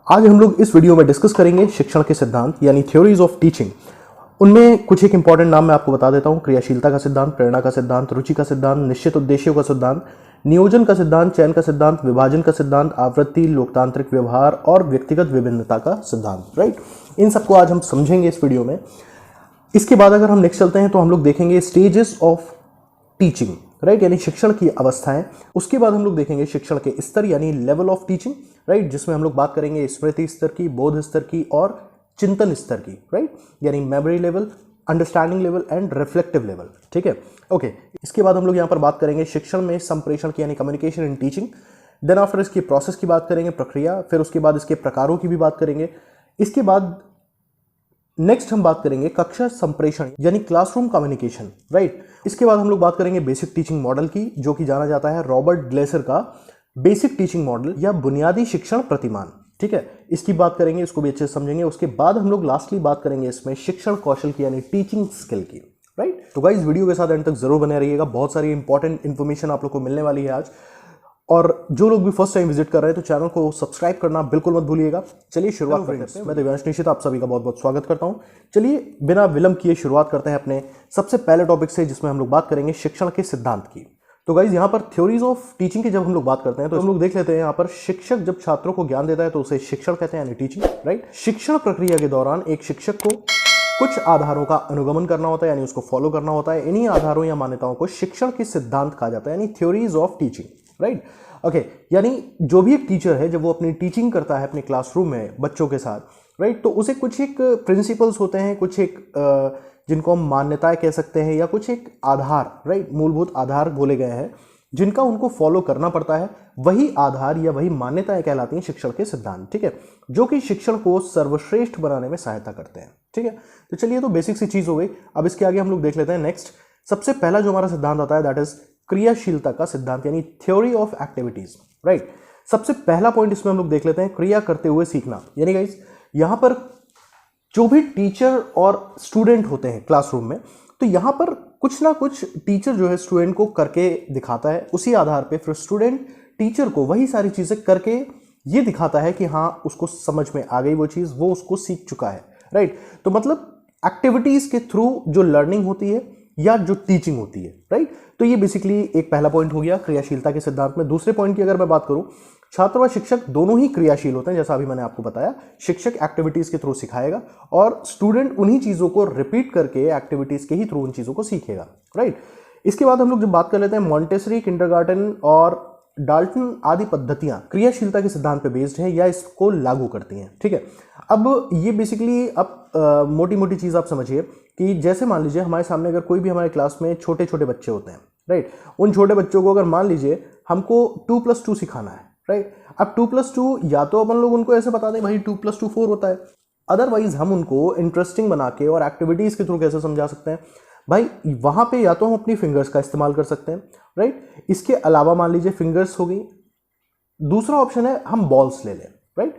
आज हम लोग इस वीडियो में डिस्कस करेंगे शिक्षण के सिद्धांत यानी थ्योरीज ऑफ टीचिंग। उनमें कुछ एक इंपॉर्टेंट नाम मैं आपको बता देता हूँ। क्रियाशीलता का सिद्धांत, प्रेरणा का सिद्धांत, रुचि का सिद्धांत, निश्चित उद्देश्यों का सिद्धांत, नियोजन का सिद्धांत, चयन का सिद्धांत, विभाजन का सिद्धांत, आवृत्ति, लोकतांत्रिक व्यवहार और व्यक्तिगत विभिन्नता का सिद्धांत। राइट, इन सबको आज हम समझेंगे इस वीडियो में। इसके बाद अगर हम नेक्स्ट चलते हैं तो हम लोग देखेंगे स्टेजेस ऑफ टीचिंग, राइट, यानी शिक्षण की अवस्थाएं। उसके बाद हम लोग देखेंगे शिक्षण के स्तर यानी लेवल ऑफ टीचिंग, राइट, जिसमें हम लोग बात करेंगे स्मृति स्तर की, बोध स्तर की और चिंतन स्तर की, राइट, यानी memory level, understanding level and reflective level. ठीक है, ओके। इसके बाद हम लोग यहाँ पर बात करेंगे शिक्षण में संप्रेषण की यानी communication in teaching. Then after इसकी प्रोसेस की बात करेंगे, प्रक्रिया, फिर उसके बाद इसके प्रकारों की भी बात करेंगे। इसके बाद नेक्स्ट हम बात करेंगे कक्षा संप्रेषण यानी क्लासरूम कम्युनिकेशन, राइट। इसके बाद हम लोग बात करेंगे बेसिक टीचिंग मॉडल की, जो कि जाना जाता है रॉबर्ट ग्लेसर का बेसिक टीचिंग मॉडल या बुनियादी शिक्षण प्रतिमान। ठीक है, इसकी बात करेंगे, इसको भी अच्छे से समझेंगे। उसके बाद हम लोग लास्टली बात करेंगे इसमें शिक्षण कौशल की यानी टीचिंग स्किल की, राइट। तो गाइस वीडियो के साथ एंड तक जरूर बने रहिएगा, बहुत सारी इंपॉर्टेंट इन्फॉर्मेशन आप लोग को मिलने वाली है आज। और जो लोग भी फर्स्ट टाइम विजिट कर रहे हैं तो चैनल को सब्सक्राइब करना बिल्कुल मत भूलिएगा। चलिए शुरुआत करते हैं। मैं दिव्यांश निशित आप सभी का बहुत बहुत स्वागत करता हूं। चलिए बिना विलंब किए शुरुआत करते हैं अपने सबसे पहले टॉपिक से, जिसमें हम लोग बात करेंगे शिक्षण के सिद्धांत की। तो गाइज यहाँ पर थ्योरीज ऑफ टीचिंग की जब हम लोग बात करते हैं तो हम लोग देख लेते हैं यहाँ पर शिक्षक जब छात्रों को ज्ञान देता है तो उसे शिक्षण कहते हैं यानी टीचिंग, राइट। शिक्षण प्रक्रिया के दौरान एक शिक्षक को कुछ आधारों का अनुगमन करना होता है यानी उसको फॉलो करना होता है। इन्हीं आधारों या मान्यताओं को शिक्षण के सिद्धांत कहा जाता है यानी theories of teaching, right. Okay, यानी जो भी एक टीचर है जब वो अपनी टीचिंग करता है अपने क्लासरूम में बच्चों के साथ, राइट, तो उसे कुछ एक प्रिंसिपल्स होते हैं, कुछ एक जिनको हम मान्यताएं कह सकते हैं या कुछ एक आधार, राइट, मूलभूत आधार बोले गए हैं जिनका उनको फॉलो करना पड़ता है। वही आधार या वही मान्यताएं कहलाती हैं शिक्षण के सिद्धांत, ठीक है, जो कि शिक्षण को सर्वश्रेष्ठ बनाने में सहायता करते हैं। ठीक है, तो चलिए, तो बेसिक सी चीज हो गई। अब इसके आगे हम लोग देख लेते हैं नेक्स्ट। सबसे पहला जो हमारा सिद्धांत आता है दैट इज क्रियाशीलता का सिद्धांत यानी थ्योरी ऑफ एक्टिविटीज, राइट। सबसे पहला पॉइंट इसमें हम लोग देख लेते हैं क्रिया करते हुए सीखना। यानी गाइस यहां पर जो भी टीचर और स्टूडेंट होते हैं क्लासरूम में, तो यहां पर कुछ ना कुछ टीचर जो है स्टूडेंट को करके दिखाता है। उसी आधार पे फिर स्टूडेंट टीचर को वही सारी चीजें करके ये दिखाता है कि हाँ उसको समझ में आ गई वो चीज, वो उसको सीख चुका है, राइट। तो मतलब एक्टिविटीज के थ्रू जो लर्निंग होती है या जो टीचिंग होती है, राइट। तो ये बेसिकली एक पहला पॉइंट हो गया क्रियाशीलता के सिद्धांत में। दूसरे पॉइंट की अगर मैं बात करूं, छात्र व शिक्षक दोनों ही क्रियाशील होते हैं, जैसा अभी मैंने आपको बताया। शिक्षक एक्टिविटीज के थ्रू सिखाएगा और स्टूडेंट उन्हीं चीजों को रिपीट करके एक्टिविटीज के ही थ्रू उन चीजों को सीखेगा, राइट। इसके बाद हम लोग जब बात कर लेते हैं मॉन्टेसरी, किंडरगार्टन और डाल्टन आदि पद्धतियां क्रियाशीलता के सिद्धांत पे बेस्ड हैं या इसको लागू करती हैं। ठीक है, अब ये बेसिकली अब मोटी मोटी चीज आप समझिए कि जैसे मान लीजिए हमारे सामने अगर कोई भी हमारे क्लास में छोटे छोटे बच्चे होते हैं, राइट, उन छोटे बच्चों को अगर मान लीजिए हमको 2+2 सिखाना है, राइट। अब 2+2 या तो अपन लोग उनको ऐसे बता दें भाई 2+2 4 होता है, अदरवाइज हम उनको इंटरेस्टिंग बना के और एक्टिविटीज के थ्रू कैसे समझा सकते हैं भाई, वहां पे या तो हम अपनी फिंगर्स का इस्तेमाल कर सकते हैं, राइट। इसके अलावा मान लीजिए फिंगर्स हो गई, दूसरा ऑप्शन है हम बॉल्स ले लें, राइट।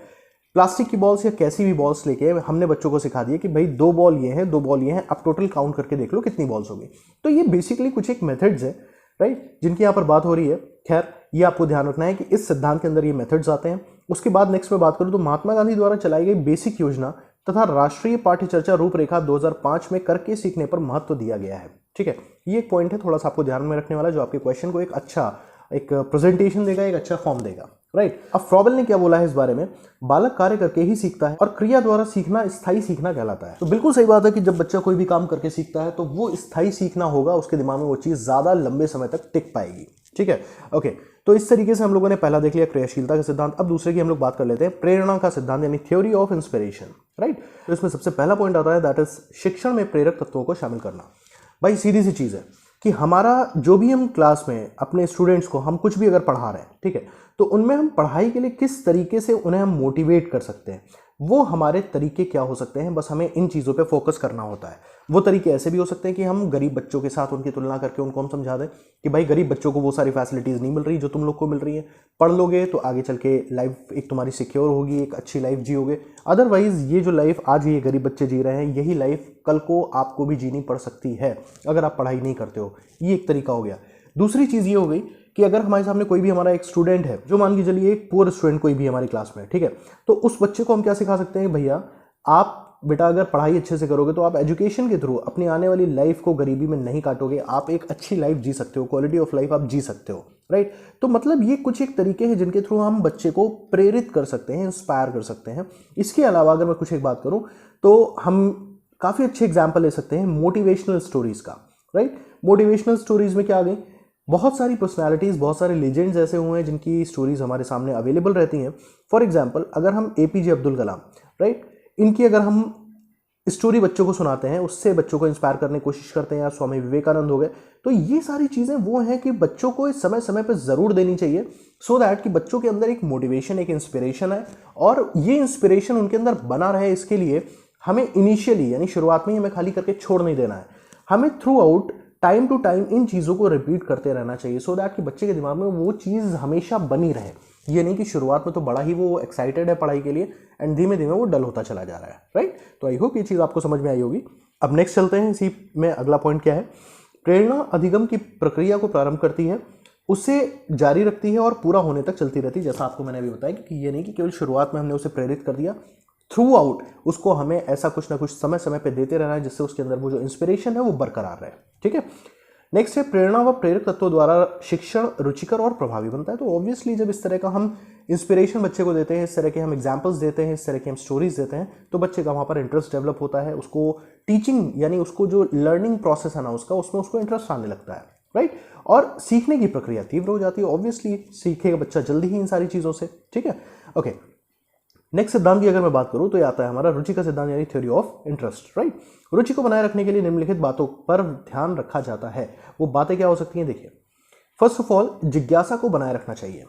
प्लास्टिक की बॉल्स या कैसी भी बॉल्स लेके हमने बच्चों को सिखा दिया कि भाई 2 बॉल ये हैं, 2 बॉल ये हैं, अब टोटल काउंट करके देख लो कितनी बॉल्स हो गई। तो ये बेसिकली कुछ एक मेथड्स है, राइट, जिनकी यहाँ पर बात हो रही है। खैर, ये आपको ध्यान रखना है कि इस सिद्धांत के अंदर ये मेथड्स आते हैं। उसके बाद नेक्स्ट में बात करूँ तो महात्मा गांधी द्वारा चलाई गई बेसिक योजना तथा राष्ट्रीय पाठ्य चर्चा रूपरेखा 2005 में करके सीखने पर महत्व दिया गया है। ठीक है, ये एक पॉइंट है थोड़ा सा आपको ध्यान में रखने वाला, जो आपके क्वेश्चन को एक अच्छा एक प्रेजेंटेशन देगा, एक अच्छा फॉर्म देगा, राइट। अब फ्रॉबेल ने क्या बोला है इस बारे में, बालक कार्य करके ही सीखता है और क्रिया द्वारा सीखना स्थायी सीखना कहलाता है। तो बिल्कुल सही बात है कि जब बच्चा कोई भी काम करके सीखता है तो वो स्थायी सीखना होगा, उसके दिमाग में वो चीज ज्यादा लंबे समय तक टिक पाएगी। ठीक है, ओके। तो इस तरीके से हम लोगों ने पहला देख लिया क्रियाशीलता का सिद्धांत। अब दूसरे की हम लोग बात कर लेते हैं प्रेरणा का सिद्धांत यानी थ्योरी ऑफ इंस्पिरेशन, राइट। तो इसमें सबसे पहला पॉइंट आता है दैट इज शिक्षण में प्रेरक तत्वों को शामिल करना। भाई सीधी सी चीज है कि हमारा जो भी हम क्लास में अपने स्टूडेंट्स को हम कुछ भी अगर पढ़ा रहे हैं, ठीक है, तो उनमें हम पढ़ाई के लिए किस तरीके से उन्हें हम मोटिवेट कर सकते हैं, वो हमारे तरीके क्या हो सकते हैं, बस हमें इन चीज़ों पे फोकस करना होता है। वो तरीके ऐसे भी हो सकते हैं कि हम गरीब बच्चों के साथ उनकी तुलना करके उनको हम समझा दें कि भाई गरीब बच्चों को वो सारी फैसिलिटीज़ नहीं मिल रही जो तुम लोग को मिल रही है, पढ़ लोगे तो आगे चल के लाइफ एक तुम्हारी सिक्योर होगी, एक अच्छी लाइफ जियोगे। अदरवाइज ये जो लाइफ आज ये गरीब बच्चे जी रहे हैं, यही लाइफ कल को आपको भी जीनी पड़ सकती है अगर आप पढ़ाई नहीं करते हो। ये एक तरीका हो गया। दूसरी चीज़ ये हो गई कि अगर हमारे सामने कोई भी हमारा एक स्टूडेंट है, जो मान के चलिए एक पुअर स्टूडेंट कोई भी हमारी क्लास में है, ठीक है, तो उस बच्चे को हम क्या सिखा सकते हैं, भैया आप बेटा अगर पढ़ाई अच्छे से करोगे तो आप एजुकेशन के थ्रू अपनी आने वाली लाइफ को गरीबी में नहीं काटोगे, आप एक अच्छी लाइफ जी सकते हो, क्वालिटी ऑफ लाइफ आप जी सकते हो, राइट। तो मतलब ये कुछ एक तरीके हैं जिनके थ्रू हम बच्चे को प्रेरित कर सकते हैं, इंस्पायर कर सकते हैं। इसके अलावा अगर मैं कुछ एक बात करूं तो हम काफ़ी अच्छे एग्जाम्पल ले सकते हैं मोटिवेशनल स्टोरीज का, राइट। मोटिवेशनल स्टोरीज में क्या आ गई, बहुत सारी पर्सनालिटीज़, बहुत सारे लीजेंड्स ऐसे हुए हैं जिनकी स्टोरीज हमारे सामने अवेलेबल रहती हैं। फॉर एग्जाम्पल अगर हम APJ अब्दुल कलाम, राइट, इनकी अगर हम स्टोरी बच्चों को सुनाते हैं, उससे बच्चों को इंस्पायर करने की कोशिश करते हैं, या स्वामी विवेकानंद हो गए, तो ये सारी चीज़ें वो हैं कि बच्चों को इस समय समय पर ज़रूर देनी चाहिए, सो दैट कि बच्चों के अंदर एक मोटिवेशन, एक इंस्पिरेशन है, और ये इंस्पिरेशन उनके अंदर बना रहे। इसके लिए हमें इनिशियली यानी शुरुआत में ही हमें खाली करके छोड़ नहीं देना है, हमें throughout time to time इन चीज़ों को रिपीट करते रहना चाहिए, सो दैट कि बच्चे के दिमाग में वो चीज़ हमेशा बनी रहे। ये नहीं कि शुरुआत में तो बड़ा ही वो एक्साइटेड है पढ़ाई के लिए एंड धीमे धीमे वो डल होता चला जा रहा है, राइट। तो आई होप ये चीज़ आपको समझ में आई होगी। अब नेक्स्ट चलते हैं, इसी में अगला पॉइंट क्या है, प्रेरणा अधिगम की प्रक्रिया को प्रारंभ करती है, उसे जारी रखती है और पूरा होने तक चलती रहती है। जैसा आपको मैंने अभी बताया कि ये नहीं कि केवल शुरुआत में हमने उसे प्रेरित कर दिया, थ्रू आउट उसको हमें ऐसा कुछ ना कुछ समय समय पे देते रहना है जिससे उसके अंदर वो जो इंस्पिरेशन है वो बरकरार रहे, ठीक है। नेक्स्ट है प्रेरणा व प्रेरक तत्वों द्वारा शिक्षण रुचिकर और प्रभावी बनता है। तो ऑब्वियसली जब इस तरह का हम इंस्पिरेशन बच्चे को देते हैं, इस तरह के हम एग्जांपल्स देते हैं, इस तरह की हम स्टोरीज देते हैं, तो बच्चे का वहाँ पर इंटरेस्ट डेवलप होता है, उसको टीचिंग यानी उसको जो लर्निंग प्रोसेस है ना उसका, उसमें उसको इंटरेस्ट आने लगता है, राइट। और सीखने की प्रक्रिया तीव्र हो जाती है, ऑब्वियसली सीखेगा बच्चा जल्दी ही इन सारी चीज़ों से, ठीक है। ओके, नेक्स्ट सिद्धांत की अगर मैं बात करूं तो ये आता है हमारा रुचि का सिद्धांत यानी थ्योरी ऑफ इंटरेस्ट, राइट। रुचि को बनाए रखने के लिए निम्नलिखित बातों पर ध्यान रखा जाता है। वो बातें क्या हो सकती हैं, देखिए, फर्स्ट ऑफ ऑल जिज्ञासा को बनाए रखना चाहिए।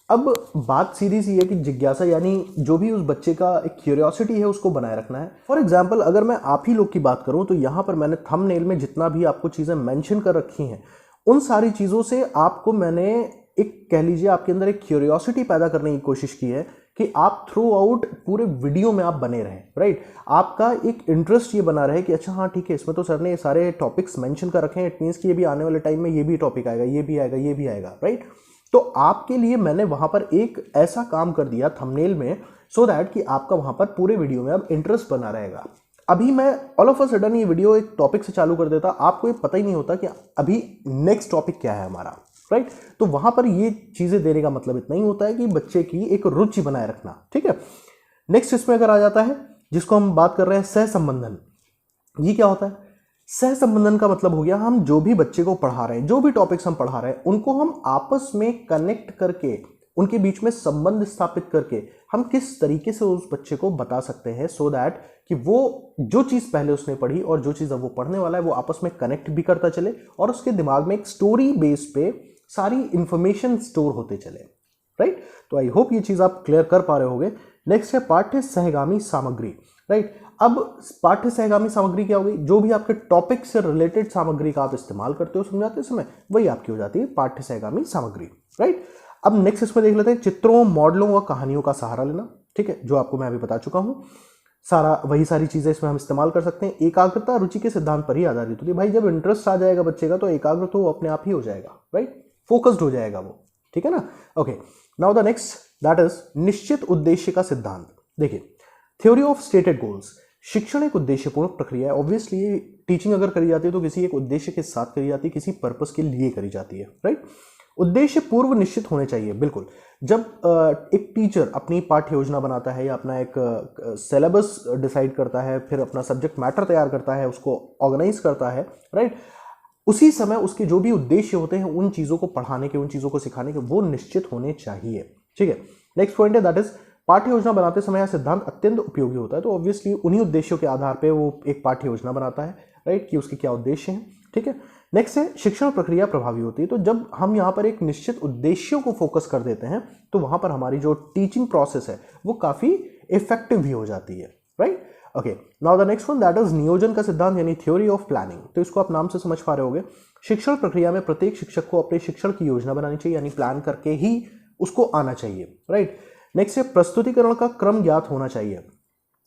अब बात सीधी सी है कि जिज्ञासा यानी जो भी उस बच्चे का एक क्यूरियोसिटी है उसको बनाए रखना है। फॉर एग्जाम्पल अगर मैं आप ही लोग की बात करूं तो यहाँ पर मैंने थंबनेल में जितना भी आपको चीज़ें मेंशन कर रखी हैं उन सारी चीज़ों से आपको मैंने एक कह लीजिए आपके अंदर एक क्यूरियोसिटी पैदा करने की कोशिश की है कि आप थ्रू आउट पूरे वीडियो में आप बने रहें, राइट। आपका एक इंटरेस्ट ये बना रहे कि अच्छा हाँ ठीक है, इसमें तो सर ने ये सारे टॉपिक्स मेंशन कर रखे हैं, इट मीन्स कि ये भी आने वाले टाइम में ये भी टॉपिक आएगा, ये भी आएगा, ये भी आएगा, राइट। तो आपके लिए मैंने वहाँ पर एक ऐसा काम कर दिया थंबनेल में, सो दैट कि आपका वहाँ पर पूरे वीडियो में अब इंटरेस्ट बना रहेगा। अभी मैं ऑल ऑफ अ सडन ये वीडियो एक टॉपिक से चालू कर देता, आपको ये पता ही नहीं होता कि अभी नेक्स्ट टॉपिक क्या है हमारा, राइट। तो वहां पर ये चीजें देने का मतलब इतना ही होता है कि बच्चे की एक रुचि बनाए रखना, ठीक है। नेक्स्ट इसमें अगर आ जाता है जिसको हम बात कर रहे हैं सह संबंधन, ये क्या होता है, सह संबंधन का मतलब हो गया हम जो भी बच्चे को पढ़ा रहे हैं, जो भी टॉपिक्स हम पढ़ा रहे हैं उनको हम आपस में कनेक्ट करके, उनके बीच में संबंध स्थापित करके हम किस तरीके से उस बच्चे को बता सकते हैं, सो दैट कि वो जो चीज़ पहले उसने पढ़ी और जो चीज़ अब वो पढ़ने वाला है वो आपस में कनेक्ट भी करता चले और उसके दिमाग में एक स्टोरी बेस पे सारी इंफॉर्मेशन स्टोर होते चले, राइट। तो आई होप ये चीज़ आप क्लियर कर पा रहे होंगे। नेक्स्ट है पाठ्य सहगामी सामग्री, राइट। अब पाठ्य सहगामी सामग्री क्या होगी, जो भी आपके टॉपिक से रिलेटेड सामग्री का आप इस्तेमाल करते हो समझाते समय, वही आपकी हो जाती है पाठ्य सहगामी सामग्री, राइट। अब नेक्स्ट इसमें देख लेते हैं चित्रों, मॉडलों व कहानियों का सहारा लेना, ठीक है, जो आपको मैं अभी बता चुका हूं, सारा वही सारी चीजें इसमें हम इस्तेमाल कर सकते हैं। एकाग्रता रुचि के सिद्धांत पर ही आधारित होती है। भाई जब इंटरेस्ट आ जाएगा बच्चे का तो एकाग्र तो वो अपने आप ही हो जाएगा, राइट, फोकस्ड हो जाएगा वो, ठीक है ना। Okay, now the next that is निश्चित उद्देश्य का सिद्धांत। देखिए, थ्योरी ऑफ स्टेटेड गोल्स, शिक्षण एक उद्देश्यपूर्ण प्रक्रिया है। ऑब्वियसली टीचिंग अगर करी जाती है तो किसी एक उद्देश्य के साथ करी जाती है, किसी पर्पस के लिए करी जाती है, राइट। उद्देश्य पूर्व निश्चित होने चाहिए, बिल्कुल। जब एक टीचर अपनी पाठ्य योजना बनाता है या अपना एक सिलेबस डिसाइड करता है, फिर अपना सब्जेक्ट मैटर तैयार करता है, उसको ऑर्गेनाइज करता है, राइट, उसी समय उसके जो भी उद्देश्य होते हैं उन चीज़ों को पढ़ाने के, उन चीज़ों को सिखाने के, वो निश्चित होने चाहिए, ठीक है। नेक्स्ट पॉइंट है दैट इज पाठ्य योजना बनाते समय यह सिद्धांत अत्यंत उपयोगी होता है। तो ऑब्वियसली उन्हीं उद्देश्यों के आधार पर वो एक पाठ्य योजना बनाता है, राइट, कि उसके क्या उद्देश्य हैं, ठीक है। नेक्स्ट है शिक्षण प्रक्रिया प्रभावी होती है। तो जब हम यहाँ पर एक निश्चित उद्देश्यों को फोकस कर देते हैं तो वहाँ पर हमारी जो टीचिंग प्रोसेस है वो काफ़ी इफेक्टिव भी हो जाती है, right. Okay, now the next one that is नियोजन का सिद्धांत यानी थ्योरी ऑफ प्लानिंग। तो इसको आप नाम से समझ पा रहे होंगे। शिक्षण प्रक्रिया में प्रत्येक शिक्षक को अपने शिक्षण की योजना बनानी चाहिए, यानी प्लान करके ही उसको आना चाहिए, राइट। नेक्स्ट है प्रस्तुतिकरण का क्रम ज्ञात होना चाहिए।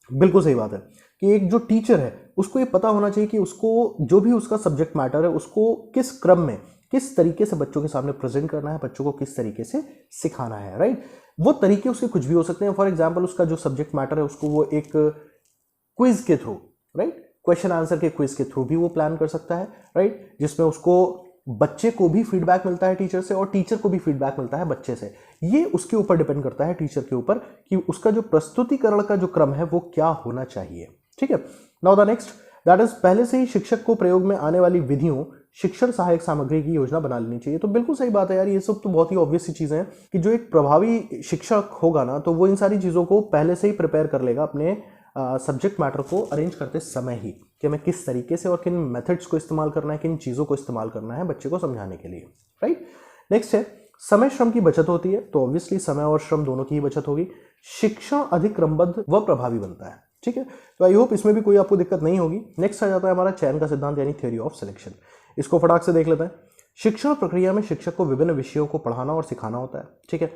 बिल्कुल सही बात है कि एक जो टीचर है उसको ये पता होना चाहिए कि उसको जो भी उसका सब्जेक्ट मैटर है उसको किस क्रम में किस तरीके से बच्चों के सामने प्रेजेंट करना है, बच्चों को किस तरीके से सिखाना है, राइट। वो तरीके उसके कुछ भी हो सकते हैं। फॉर एग्जाम्पल उसका जो सब्जेक्ट मैटर है उसको वो एक क्विज के थ्रू, राइट, क्वेश्चन आंसर के क्विज के थ्रू भी वो प्लान कर सकता है, राइट, जिसमें उसको बच्चे को भी फीडबैक मिलता है टीचर से और टीचर को भी फीडबैक मिलता है बच्चे से। ये उसके ऊपर डिपेंड करता है, टीचर के ऊपर, कि उसका जो प्रस्तुतिकरण का जो क्रम है वो क्या होना चाहिए, ठीक है। Now the next that is, पहले से ही शिक्षक को प्रयोग में आने वाली विधियों, शिक्षण सहायक सामग्री की योजना बना लेनी चाहिए। तो बिल्कुल सही बात है यार, ये सब तो बहुत ही ऑब्वियस सी चीजें हैं कि जो एक प्रभावी शिक्षक होगा ना, तो वो इन सारी चीजों को पहले से ही प्रिपेयर कर लेगा अपने सब्जेक्ट मैटर को अरेंज करते समय ही, कि हमें किस तरीके से और किन मेथड्स को इस्तेमाल करना है, किन चीज़ों को इस्तेमाल करना है बच्चे को समझाने के लिए, राइट। नेक्स्ट है, समय श्रम की बचत होती है, तो ऑब्वियसली समय और श्रम दोनों की ही बचत होगी। शिक्षण अधिक क्रमबद्ध व प्रभावी बनता है, ठीक है। तो आई होप इसमें भी कोई आपको दिक्कत नहीं होगी। नेक्स्ट आ जाता है हमारा चयन का सिद्धांत यानी थ्योरी ऑफ सिलेक्शन। इसको फटाक से देख लेते हैं। शिक्षण प्रक्रिया में शिक्षक को विभिन्न विषयों को पढ़ाना और सिखाना होता है, ठीक है।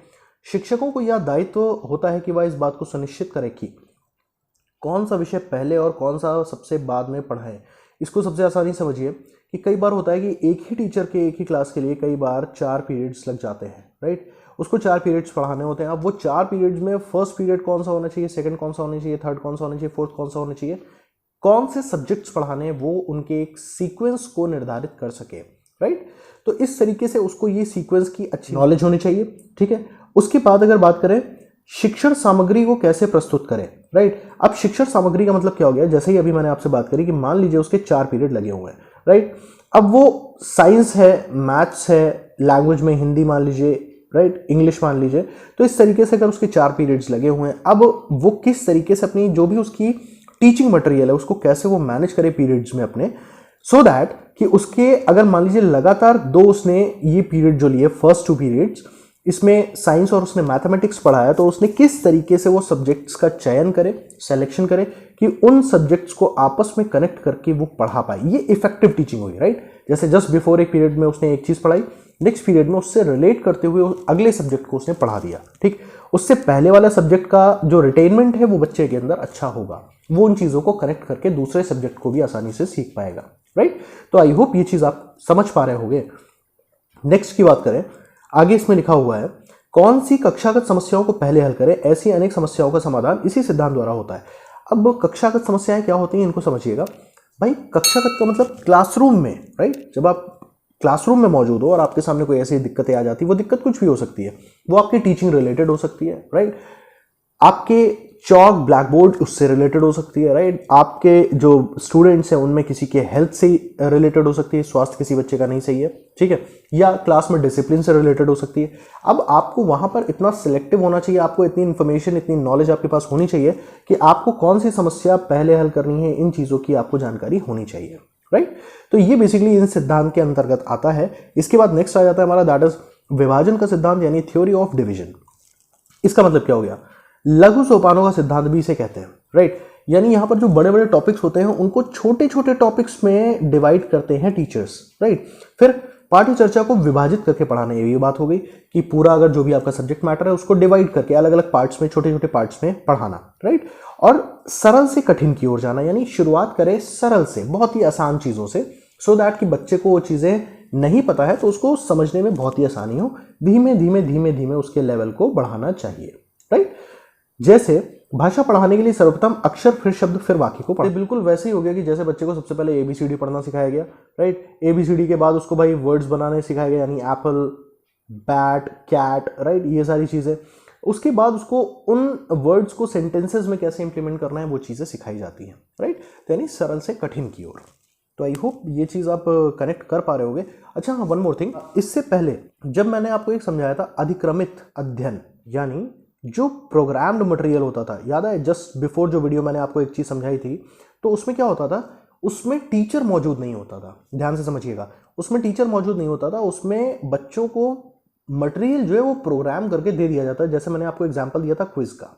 शिक्षकों को यह दायित्व होता है कि वह इस बात को सुनिश्चित करें कि कौन सा विषय पहले और कौन सा सबसे बाद में पढ़ाएं। इसको सबसे आसानी समझिए कि कई बार होता है कि एक ही टीचर के एक ही क्लास के लिए कई बार 4 पीरियड्स लग जाते हैं, राइट। उसको 4 पीरियड्स पढ़ाने होते हैं। अब वो 4 पीरियड्स में फर्स्ट पीरियड कौन सा होना चाहिए, सेकंड कौन सा होना चाहिए, थर्ड कौन सा होना चाहिए, फोर्थ कौन सा होना चाहिए, कौन से सब्जेक्ट्स पढ़ाने, वो उनके एक सीक्वेंस को निर्धारित कर सके, राइट। तो इस तरीके से उसको ये सीक्वेंस की अच्छी नॉलेज होनी चाहिए, ठीक है। उसके बाद अगर बात करें शिक्षण सामग्री को कैसे प्रस्तुत करें, राइट। अब शिक्षण सामग्री का मतलब क्या हो गया, जैसे ही अभी मैंने आपसे बात करी कि मान लीजिए उसके 4 पीरियड लगे हुए हैं, राइट। अब वो साइंस है, मैथ्स है, लैंग्वेज में हिंदी मान लीजिए, राइट, इंग्लिश मान लीजिए। तो इस तरीके से अगर उसके 4 पीरियड्स लगे हुए हैं, अब वो किस तरीके से अपनी जो भी उसकी टीचिंग मटेरियल है उसको कैसे वो मैनेज करे पीरियड्स में अपने, सो दैट कि उसके अगर मान लीजिए लगातार 2 उसने ये पीरियड जो लिए, फर्स्ट 2 पीरियड्स, इसमें साइंस और उसने मैथमेटिक्स पढ़ाया, तो उसने किस तरीके से वो सब्जेक्ट्स का चयन करे, सिलेक्शन करे कि उन सब्जेक्ट्स को आपस में कनेक्ट करके वो पढ़ा पाए। ये इफेक्टिव टीचिंग हुई, राइट। जैसे जस्ट बिफोर एक पीरियड में उसने एक चीज पढ़ाई, नेक्स्ट पीरियड में उससे रिलेट करते हुए अगले सब्जेक्ट को उसने पढ़ा दिया, ठीक। उससे पहले वाला सब्जेक्ट का जो रिटेनमेंट है वो बच्चे के अंदर अच्छा होगा, वो उन चीजों को कनेक्ट करके दूसरे सब्जेक्ट को भी आसानी से सीख पाएगा, राइट। तो आई होप ये चीज आप समझ पा रहे होंगे। नेक्स्ट की बात करें, आगे इसमें लिखा हुआ है कौन सी कक्षागत समस्याओं को पहले हल करें, ऐसी अनेक समस्याओं का समाधान इसी सिद्धांत द्वारा होता है। अब कक्षागत समस्याएं क्या होती हैं इनको समझिएगा भाई। कक्षागत का मतलब क्लासरूम में, राइट, जब आप क्लासरूम में मौजूद हो और आपके सामने कोई ऐसी दिक्कतें आ जाती, वो दिक्कत कुछ भी हो सकती है, वो आपकी टीचिंग रिलेटेड हो सकती है, राइट, आपके चौक ब्लैक बोर्ड उससे रिलेटेड हो सकती है, राइट, आपके जो स्टूडेंट्स हैं उनमें किसी के हेल्थ से रिलेटेड हो सकती है, स्वास्थ्य किसी बच्चे का नहीं सही है, ठीक है, या क्लास में डिसिप्लिन से रिलेटेड हो सकती है। अब आपको वहां पर इतना सिलेक्टिव होना चाहिए, आपको इतनी इंफॉर्मेशन, इतनी नॉलेज आपके पास होनी चाहिए कि आपको कौन सी समस्या पहले हल करनी है, इन चीजों की आपको जानकारी होनी चाहिए, राइट। तो ये बेसिकली इन सिद्धांत के अंतर्गत आता है। इसके बाद नेक्स्ट आ जाता है हमारा दैट इज विभाजन का सिद्धांत यानी थ्योरी ऑफ डिवीजन। इसका मतलब क्या हो गया, लघु सोपानों का सिद्धांत भी इसे कहते हैं, राइट। यानी यहां पर जो बड़े बड़े टॉपिक्स होते हैं उनको छोटे छोटे टॉपिक्स में डिवाइड करते हैं टीचर्स, राइट। फिर पाठ्य चर्चा को विभाजित करके पढ़ाना, ये बात हो गई कि पूरा अगर जो भी आपका सब्जेक्ट मैटर है उसको डिवाइड करके अलग अलग पार्ट्स में, छोटे छोटे पार्ट्स में पढ़ाना, राइट। और सरल से कठिन की ओर जाना, यानी शुरुआत करें सरल से, बहुत ही आसान चीजों से, सो दैट कि बच्चे को वो चीजें नहीं पता है तो उसको समझने में बहुत ही आसानी हो। धीमे धीमे धीमे धीमे उसके लेवल को बढ़ाना चाहिए, राइट। जैसे भाषा पढ़ाने के लिए सर्वप्रथम अक्षर फिर शब्द फिर वाक्य को पढ़े, बिल्कुल वैसे ही हो गया कि जैसे बच्चे को सबसे पहले ABCD पढ़ना सिखाया गया, राइट। ABCD के बाद उसको भाई वर्ड्स बनाने सिखाया गया, यानी एप्पल, बैट, कैट, राइट, ये सारी चीजें। उसके बाद उसको उन वर्ड्स को सेंटेंसेस में कैसे इंप्लीमेंट करना है वो चीजें सिखाई जाती हैं, राइट। तो यानी सरल से कठिन की ओर। तो आई होप ये चीज आप कनेक्ट कर पा रहे होगे। अच्छा हाँ, वन मोर थिंग, इससे पहले जब मैंने आपको एक समझाया था अधिक्रमित अध्ययन, यानी जो प्रोग्राम्ड मटेरियल होता था, याद है जस्ट बिफोर जो वीडियो मैंने आपको एक चीज समझाई थी, तो उसमें क्या होता था, उसमें टीचर मौजूद नहीं होता था। ध्यान से समझिएगा, उसमें टीचर मौजूद नहीं होता था, उसमें बच्चों को मटेरियल जो है वो प्रोग्राम करके दे दिया जाता है। जैसे मैंने आपको एग्जांपल दिया था क्विज का,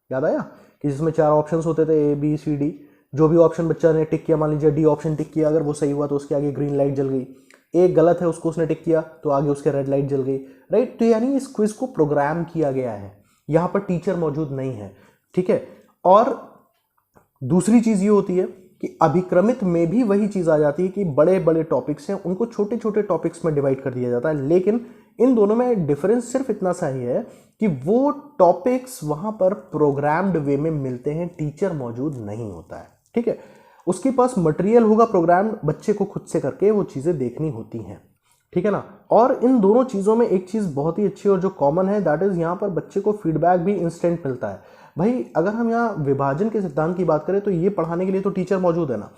याद आया, कि जिसमें 4 ऑप्शंस होते थे ABCD, जो भी ऑप्शन बच्चा ने टिक किया, मान लीजिए D ऑप्शन टिक किया, अगर वो सही हुआ तो उसके आगे ग्रीन लाइट जल गई, एक गलत है उसको उसने टिक किया तो आगे उसके रेड लाइट जल गई, राइट। तो यानी इस क्विज को प्रोग्राम किया गया है, यहां पर टीचर मौजूद नहीं है, ठीक है। और दूसरी चीज ये होती है कि अभिक्रमित में भी वही चीज आ जाती है कि बड़े बड़े टॉपिक्स हैं उनको छोटे छोटे टॉपिक्स में डिवाइड कर दिया जाता है, लेकिन इन दोनों में डिफरेंस सिर्फ इतना सा ही है कि वो टॉपिक्स वहां पर प्रोग्राम्ड वे में मिलते हैं, टीचर मौजूद नहीं होता है। ठीक है, उसके पास मटेरियल होगा प्रोग्राम, बच्चे को खुद से करके वो चीजें देखनी होती हैं। ठीक है ना। और इन दोनों चीजों में एक चीज बहुत ही अच्छी और जो कॉमन है, दैट इज यहाँ पर बच्चे को फीडबैक भी इंस्टेंट मिलता है। भाई अगर हम यहाँ विभाजन के सिद्धांत की बात करें तो ये पढ़ाने के लिए तो टीचर मौजूद है ना,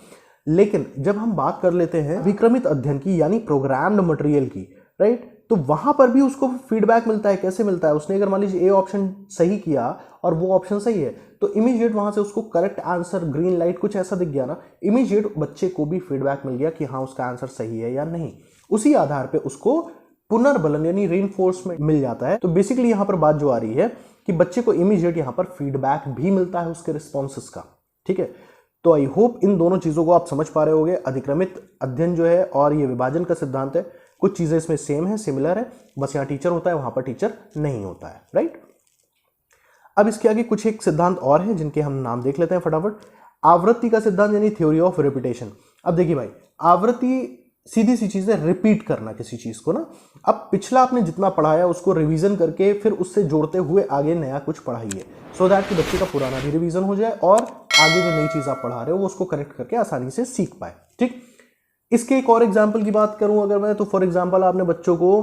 लेकिन जब हम बात कर लेते हैं विक्रमित अध्ययन की यानी प्रोग्राम्ड मटेरियल की, राइट, तो वहां पर भी उसको फीडबैक मिलता है। कैसे मिलता है? उसने अगर मान लीजिए ए ऑप्शन सही किया और वो ऑप्शन सही है तो इमीडिएट वहां से उसको करेक्ट आंसर, ग्रीन लाइट कुछ ऐसा दिख गया ना, इमीडिएट बच्चे को भी फीडबैक मिल गया कि हाँ उसका आंसर सही है या नहीं। उसी आधार पे उसको पुनर्बलन यानी रीइंफोर्समेंट मिल जाता है। तो बेसिकली यहां पर बात जो आ रही है कि बच्चे को इमीडिएट यहां पर फीडबैक भी मिलता है उसके रिस्पॉन्सेस का। ठीक है, तो आई होप इन दोनों चीजों को आप समझ पा रहे होंगे। अधिक्रमित अध्ययन जो है और ये विभाजन का सिद्धांत है, कुछ चीजें इसमें सेम है, सिमिलर है, बस यहाँ टीचर होता है वहां पर टीचर नहीं होता है, राइट। अब इसके आगे कुछ एक सिद्धांत और हैं जिनके हम नाम देख लेते हैं फटाफट। आवृत्ति का सिद्धांत यानी थ्योरी ऑफ रिपीटेशन। अब देखिए भाई, आवृत्ति सीधी सी चीज है रिपीट करना किसी चीज को ना। अब पिछला आपने जितना पढ़ाया उसको रिवीजन करके फिर उससे जोड़ते हुए आगे नया कुछ पढ़ाइए, सो दैट कि बच्चे का पुराना भी रिवीजन हो जाए और आगे जो नई चीज आप पढ़ा रहे हो वो उसको करेक्ट करके आसानी से सीख पाए। ठीक, इसके एक और एग्जाम्पल की बात करूं अगर मैं, तो फॉर एग्जाम्पल आपने बच्चों को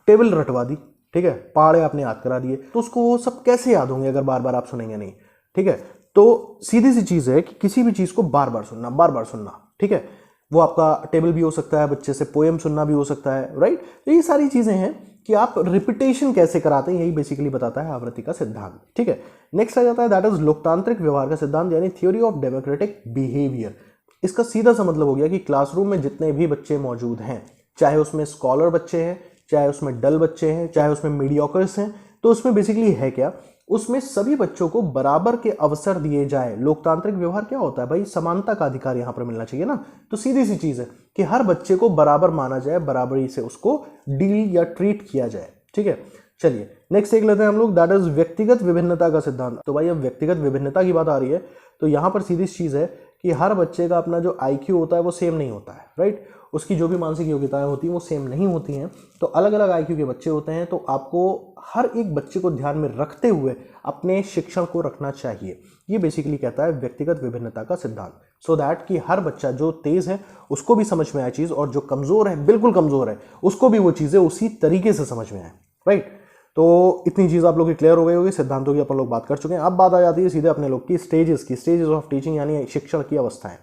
टेबल रटवा दी, ठीक है, पहाड़े आपने याद करा दिए, तो उसको वो सब कैसे याद होंगे अगर बार बार आप सुनेंगे नहीं। ठीक है, तो सीधी सी चीज है कि किसी भी चीज को बार बार सुनना, बार बार सुनना। ठीक है, वो आपका टेबल भी हो सकता है, बच्चे से पोएम सुनना भी हो सकता है, राइट। तो ये सारी चीजें हैं कि आप रिपीटेशन कैसे कराते हैं, यही बेसिकली बताता है आवृत्ति का सिद्धांत। ठीक है, नेक्स्ट आ जाता है दैट इज लोकतांत्रिक व्यवहार का सिद्धांत यानी थ्योरी ऑफ डेमोक्रेटिक बिहेवियर। इसका सीधा सा मतलब हो गया कि क्लासरूम में जितने भी बच्चे मौजूद हैं, चाहे उसमें स्कॉलर बच्चे हैं, चाहे उसमें डल बच्चे हैं, चाहे उसमें मीडियोकर्स हैं, तो उसमें बेसिकली है क्या, उसमें सभी बच्चों को बराबर के अवसर दिए जाए। लोकतांत्रिक व्यवहार क्या होता है भाई? समानता का अधिकार यहां पर मिलना चाहिए ना। तो सीधी सी चीज है कि हर बच्चे को बराबर माना जाए, बराबरी से उसको डील या ट्रीट किया जाए। ठीक है, चलिए नेक्स्ट देख लेते हैं हम लोग, दैट इज व्यक्तिगत विभिन्नता का सिद्धांत। तो भाई अब व्यक्तिगत विभिन्नता की बात आ रही है तो यहां पर सीधी चीज है कि हर बच्चे का अपना जो IQ होता है वो सेम नहीं होता है, राइट। उसकी जो भी मानसिक योग्यताएं होती हैं वो सेम नहीं होती हैं, तो अलग अलग IQ के बच्चे होते हैं। तो आपको हर एक बच्चे को ध्यान में रखते हुए अपने शिक्षण को रखना चाहिए। ये बेसिकली कहता है व्यक्तिगत विभिन्नता का सिद्धांत, सो दैट कि हर बच्चा जो तेज है उसको भी समझ में आए चीज, और जो कमजोर है, बिल्कुल कमजोर है, उसको भी वो चीजें उसी तरीके से समझ में आए, राइट। तो इतनी चीज आप लोग की क्लियर हो गई होगी, सिद्धांतों की अपन लोग बात कर चुके हैं। अब बात आ जाती है सीधे अपने लोग की स्टेजेस की, स्टेजेस ऑफ टीचिंग यानी शिक्षण की अवस्थाएं।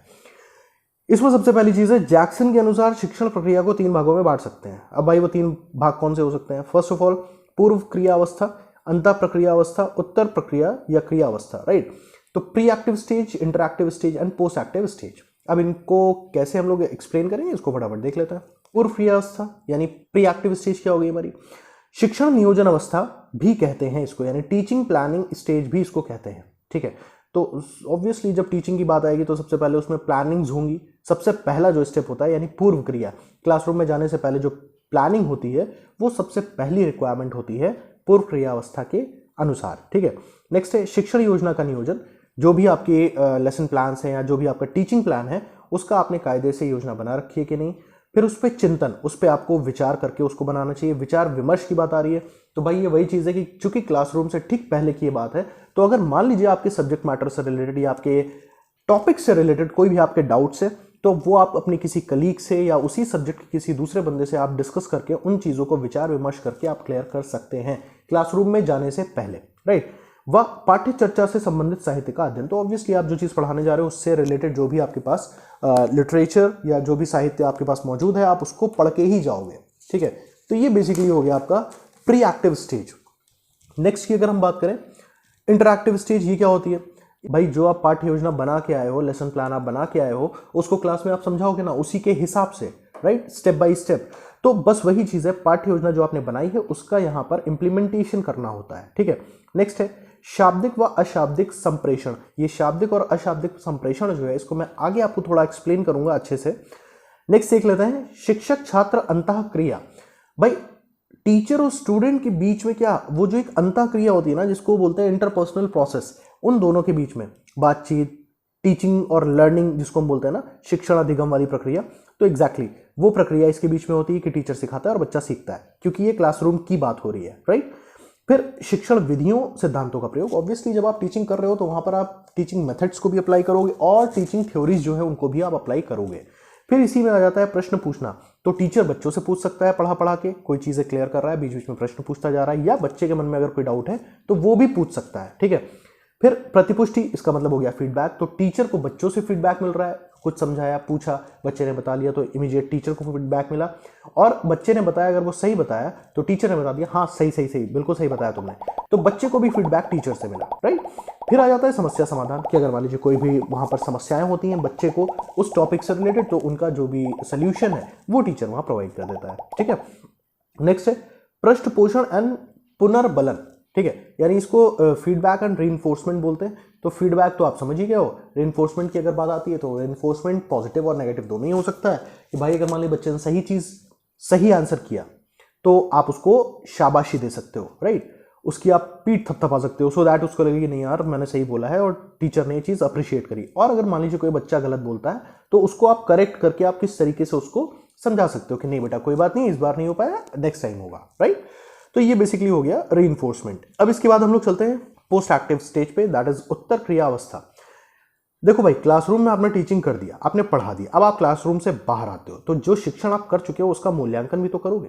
इसमें सबसे पहली चीज है, जैक्सन के अनुसार शिक्षण प्रक्रिया को 3 भागों में बांट सकते हैं। अब भाई वो 3 भाग कौन से हो सकते हैं? फर्स्ट ऑफ ऑल पूर्व क्रिया अवस्था, अंतः प्रक्रिया अवस्था, उत्तर प्रक्रिया या क्रिया अवस्था, राइट। तो pre active stage, interactive stage and post active stage. अब इनको कैसे हम लोग एक्सप्लेन करेंगे, इसको फटाफट देख लेते हैं। पूर्व क्रिया अवस्था यानी प्री एक्टिव स्टेज क्या हो गई हमारी? शिक्षण नियोजन अवस्था भी कहते हैं इसको, यानी टीचिंग प्लानिंग स्टेज भी इसको कहते हैं। ठीक है, तो ऑब्वियसली जब टीचिंग की बात आएगी तो सबसे पहले उसमें प्लानिंग्स होंगी। सबसे पहला जो स्टेप होता है यानी पूर्व क्रिया, क्लासरूम में जाने से पहले जो प्लानिंग होती है वो सबसे पहली रिक्वायरमेंट होती है पूर्व क्रिया अवस्था के अनुसार। ठीक है, नेक्स्ट है शिक्षण योजना का नियोजन। जो भी आपके लेसन प्लान्स हैं या जो भी आपका टीचिंग प्लान है उसका आपने कायदे से योजना बना रखी है कि नहीं। फिर उस पर चिंतन, उस पर आपको विचार करके उसको बनाना चाहिए। विचार विमर्श की बात आ रही है तो भाई ये वही चीज़ है कि चूंकि क्लासरूम से ठीक पहले की ये बात है, तो अगर मान लीजिए आपके सब्जेक्ट मैटर से रिलेटेड या आपके टॉपिक से रिलेटेड कोई भी आपके डाउट्स है, तो वो आप अपने किसी कलीग से या उसी सब्जेक्ट के किसी दूसरे बंदे से आप डिस्कस करके उन चीज़ों को विचार विमर्श करके आप क्लियर कर सकते हैं क्लासरूम में जाने से पहले, राइट। वह पाठ्य चर्चा से संबंधित साहित्य का अध्ययन, तो ऑब्वियसली आप जो चीज़ पढ़ाने जा रहे हो उससे रिलेटेड जो भी आपके पास लिटरेचर या जो भी साहित्य आपके पास मौजूद है आप उसको पढ़ के ही जाओगे। ठीक है, तो ये बेसिकली हो गया आपका प्री एक्टिव स्टेज। नेक्स्ट की अगर हम बात करें इंटरएक्टिव स्टेज, ये क्या होती है भाई? जो आप पाठ्य योजना बना के आए हो, लेसन प्लान आप बना के आए हो, उसको क्लास में आप समझाओगे ना उसी के हिसाब से, राइट, स्टेप बाय स्टेप। तो बस वही चीज़ है, पाठ्य योजना जो आपने बनाई है उसका यहाँ पर इंप्लीमेंटेशन करना होता है। ठीक है, नेक्स्ट है शाब्दिक व अशाब्दिक संप्रेषण। ये शाब्दिक और अशाब्दिक संप्रेषण जो है इसको मैं आगे आपको थोड़ा एक्सप्लेन करूंगा अच्छे से। नेक्स्ट देख लेते हैं शिक्षक छात्र अंतः क्रिया। भाई टीचर और स्टूडेंट के बीच में क्या वो जो एक अंतः क्रिया होती है ना, जिसको बोलते हैं इंटरपर्सनल प्रोसेस, उन दोनों के बीच में बातचीत, टीचिंग और लर्निंग जिसको हम बोलते हैं ना, शिक्षण अधिगम वाली प्रक्रिया, तो एग्जैक्टली वो प्रक्रिया इसके बीच में होती है कि टीचर सिखाता है और बच्चा सीखता है, क्योंकि ये क्लासरूम की बात हो रही है, राइट। फिर शिक्षण विधियों सिद्धांतों का प्रयोग, ऑब्वियसली जब आप टीचिंग कर रहे हो तो वहां पर आप टीचिंग मेथड्स को भी अप्लाई करोगे और टीचिंग थ्योरीज जो है उनको भी आप अप्लाई करोगे। फिर इसी में आ जाता है प्रश्न पूछना, तो टीचर बच्चों से पूछ सकता है पढ़ा पढ़ा के, कोई चीजें क्लियर कर रहा है, बीच बीच में प्रश्न पूछता जा रहा है, या बच्चे के मन में अगर कोई डाउट है तो वो भी पूछ सकता है, ठीक है। फिर प्रतिपुष्टि, इसका मतलब हो गया फीडबैक, तो टीचर को बच्चों से फीडबैक मिल रहा है, कुछ समझाया, पूछा, बच्चे ने बता लिया तो इमीडिएट टीचर को फीडबैक मिला, और बच्चे ने बताया, अगर वो सही बताया तो टीचर ने बता दिया हाँ सही सही सही, बिल्कुल सही बताया तुमने, तो बच्चे को भी फीडबैक टीचर से मिला, राइट। फिर आ जाता है समस्या समाधान, कि अगर मान लीजिए कोई भी वहां पर समस्याएं होती हैं बच्चे को उस टॉपिक से रिलेटेड, तो उनका जो भी सोल्यूशन है वो टीचर वहां प्रोवाइड कर देता है, ठीक है। नेक्स्ट है पृष्ठपोषण एंड पुनर्बलन, ठीक है, यानी इसको फीडबैक एंड रीइंफोर्समेंट बोलते हैं। तो फीडबैक तो आप समझ ही गए हो, रीइंफोर्समेंट की अगर बात आती है तो रीइंफोर्समेंट पॉजिटिव और नेगेटिव दोनों ही हो सकता है, कि भाई अगर मान लीजिए बच्चे ने सही चीज सही आंसर किया तो आप उसको शाबाशी दे सकते हो, राइट, उसकी आप पीठ थपथपा सकते हो, सो दैट उसको लगे कि नहीं यार मैंने सही बोला है और टीचर ने ये चीज अप्रिशिएट करी। और अगर मान लीजिए कोई बच्चा गलत बोलता है तो उसको आप करेक्ट करके आप किस तरीके से उसको समझा सकते हो कि नहीं बेटा कोई बात नहीं, इस बार नहीं हो पाया, नेक्स्ट टाइम होगा, राइट। तो ये बेसिकली हो गया रीइंफोर्समेंट। अब इसके बाद हम लोग चलते हैं पोस्ट एक्टिव स्टेज पे, दैट इज उत्तर क्रिया अवस्था। देखो भाई, क्लासरूम में आपने टीचिंग कर दिया, आपने पढ़ा दिया, अब आप क्लासरूम से बाहर आते हो तो जो शिक्षण आप कर चुके हो उसका मूल्यांकन भी तो करोगे,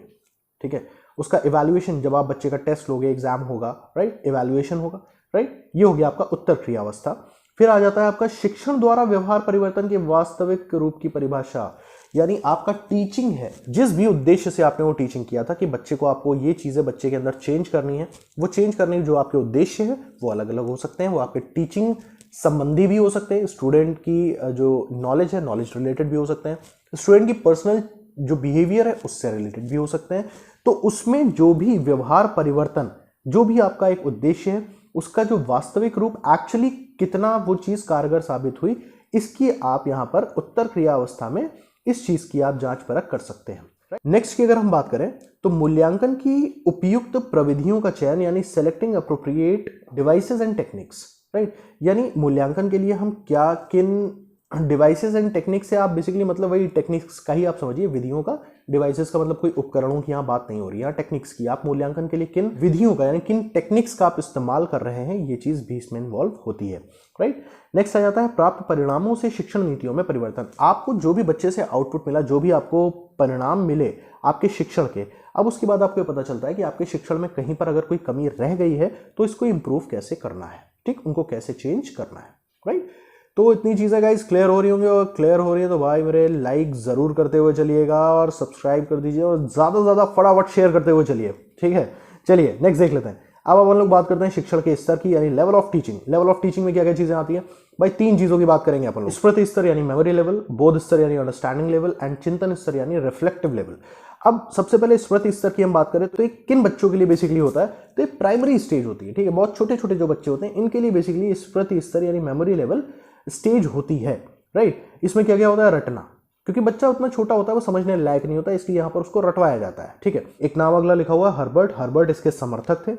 ठीक है, उसका इवैल्यूएशन, जब आप बच्चे का टेस्ट लोगे, एग्जाम होगा, राइट, इवैल्यूएशन होगा, राइट, ये हो गया आपका उत्तर क्रिया अवस्था। फिर आ जाता है आपका शिक्षण द्वारा व्यवहार परिवर्तन के वास्तविक रूप की परिभाषा, यानी आपका टीचिंग है, जिस भी उद्देश्य से आपने वो टीचिंग किया था कि बच्चे को आपको ये चीजें बच्चे के अंदर चेंज करनी है, वो चेंज करने के जो आपके उद्देश्य है वो अलग अलग हो सकते हैं, वो आपके टीचिंग संबंधी भी हो सकते हैं, स्टूडेंट की जो नॉलेज है, नॉलेज रिलेटेड भी हो सकते हैं, स्टूडेंट की पर्सनल जो बिहेवियर है उससे रिलेटेड भी हो सकते हैं। तो उसमें जो भी व्यवहार परिवर्तन, जो भी आपका एक उद्देश्य है, उसका जो वास्तविक रूप एक्चुअली कितना वो चीज कारगर साबित हुई, इसकी आप यहां पर उत्तर क्रिया अवस्था में इस चीज की आप जांच परख कर सकते हैं। नेक्स्ट की अगर हम बात करें तो मूल्यांकन की उपयुक्त प्रविधियों का चयन, यानी selecting appropriate devices and techniques, right, यानी मूल्यांकन के लिए हम क्या किन डिवाइसेस एंड टेक्निक्स से, आप बेसिकली मतलब वही टेक्निक्स का ही आप समझिए, विधियों का, डिवाइसेस का मतलब कोई उपकरणों की यहाँ बात नहीं हो रही है, यहाँ टेक्निक्स की, आप मूल्यांकन के लिए किन विधियों का यानी किन टेक्निक्स का आप इस्तेमाल कर रहे हैं, ये चीज भी इसमें इन्वॉल्व होती है, राइट। नेक्स्ट आ जाता है प्राप्त परिणामों से शिक्षण नीतियों में परिवर्तन। आपको जो भी बच्चे से आउटपुट मिला, जो भी आपको परिणाम मिले आपके शिक्षण के, अब उसके बाद आपको पता चलता है कि आपके शिक्षण में कहीं पर अगर कोई कमी रह गई है तो इसको इंप्रूव कैसे करना है, ठीक, उनको कैसे चेंज करना है, राइट। तो इतनी चीजें गाइस क्लियर हो रही होंगी, और क्लियर हो रही है तो भाई मेरे लाइक जरूर करते हुए चलिएगा और सब्सक्राइब कर दीजिए और ज्यादा से ज्यादा फटाफट शेयर करते हुए चलिए, ठीक है। चलिए नेक्स्ट देख लेते हैं। अब अपन लोग बात करते हैं शिक्षण के स्तर की, यानी level of teaching. Level of teaching में क्या क्या चीजें आती है भाई, तीन चीजों की बात करेंगे अपन लोग, स्मृति स्तर यानी मेमोरी लेवल, बोध स्तर यानी अंडरस्टैंडिंग लेवल, एंड चिंतन स्तर यानी रिफ्लेक्टिव लेवल। अब सबसे पहले स्मृति स्तर की हम बात करें तो एक किन बच्चों के लिए बेसिकली होता है, तो एक प्राइमरी स्टेज होती है, ठीक है, बहुत छोटे छोटे जो बच्चे होते हैं इनके लिए बेसिकली स्मृति स्तर यानी मेमोरी लेवल स्टेज होती है, राइट। इसमें क्या क्या होता है, रटना, क्योंकि बच्चा उतना छोटा होता है वो समझने लायक नहीं होता, इसलिए यहां पर उसको रटवाया जाता है, ठीक है। एक नाम अगला लिखा हुआ हर्बर्ट, हर्बर्ट इसके समर्थक थे।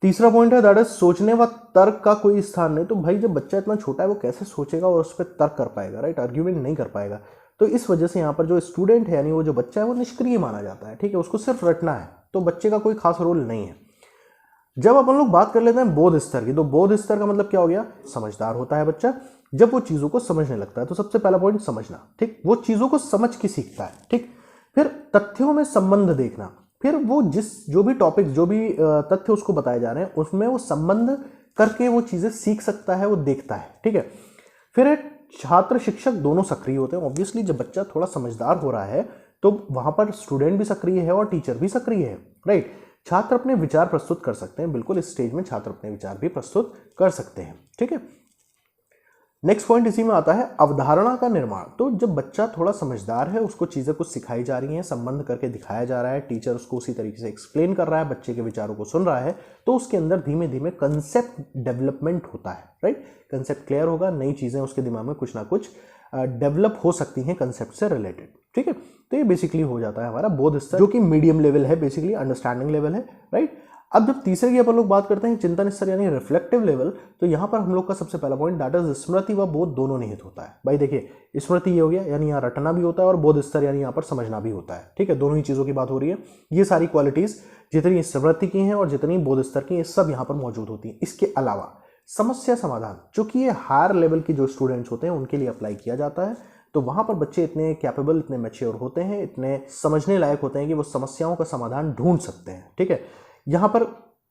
तीसरा पॉइंट है दैट इज सोचने व तर्क का कोई स्थान नहीं। तो भाई जब बच्चा इतना छोटा है वो कैसे सोचेगा और उस पर तर्क कर पाएगा, राइट, आर्ग्यूमेंट नहीं कर पाएगा। तो इस वजह से यहाँ पर जो स्टूडेंट है यानी वो जो बच्चा है वो निष्क्रिय माना जाता है, ठीक है, उसको सिर्फ रटना है, तो बच्चे का कोई खास रोल नहीं है। जब अपन लोग बात कर लेते हैं बोध स्तर की, तो बोध स्तर का मतलब क्या हो गया, समझदार होता है बच्चा जब वो चीजों को समझने लगता है। तो सबसे पहला पॉइंट समझना, ठीक, वो चीजों को समझ के सीखता है, ठीक। फिर तथ्यों में संबंध देखना, फिर वो जो भी टॉपिक, जो भी तथ्य उसको बताए जा रहे हैं उसमें वो संबंध करके वो चीजें सीख सकता है, वो देखता है, ठीक है। फिर छात्र शिक्षक दोनों सक्रिय होते हैं। ऑब्वियसली जब बच्चा थोड़ा समझदार हो रहा है तो वहां पर स्टूडेंट भी सक्रिय है और टीचर भी सक्रिय है, राइट। छात्र अपने विचार प्रस्तुत कर सकते हैं, बिल्कुल इस स्टेज में छात्र अपने विचार भी प्रस्तुत कर सकते हैं, ठीक है। नेक्स्ट पॉइंट इसी में आता है अवधारणा का निर्माण। तो जब बच्चा थोड़ा समझदार है, उसको चीजें कुछ सिखाई जा रही हैं, संबंध करके दिखाया जा रहा है, टीचर उसको उसी तरीके से एक्सप्लेन कर रहा है, बच्चे के विचारों को सुन रहा है, तो उसके अंदर धीमे धीमे कंसेप्ट डेवलपमेंट होता है, राइट। कंसेप्ट क्लियर होगा, नई चीजें उसके दिमाग में कुछ ना कुछ डेवलप हो सकती हैं कंसेप्ट से रिलेटेड, ठीक है। तो ये बेसिकली हो जाता है हमारा बोध स्तर, जो कि मीडियम लेवल है, बेसिकली अंडरस्टैंडिंग लेवल है, राइट। अब जब तीसरे की अपन लोग बात करते हैं चिंतन स्तर यानी रिफ्लेक्टिव लेवल, तो यहाँ पर हम लोग का सबसे पहला पॉइंट दैट इज स्मृति व बोध दोनों निहित होता है। भाई देखिए स्मृति ये हो गया यानी यहाँ रटना भी होता है और बोध स्तर यानी यहाँ पर समझना भी होता है। ठीक है, दोनों ही चीज़ों की बात हो रही है। ये सारी क्वालिटीज जितनी स्मृति की हैं और जितनी बोध स्तर की, ये सब यहाँ पर मौजूद होती हैं। इसके अलावा समस्या समाधान, चूंकि ये हायर लेवल के जो स्टूडेंट्स होते हैं उनके लिए अप्लाई किया जाता है, तो वहां पर बच्चे इतने कैपेबल, इतने मैच्योर होते हैं, इतने समझने लायक होते हैं कि वो समस्याओं का समाधान ढूंढ सकते हैं। ठीक है, यहाँ पर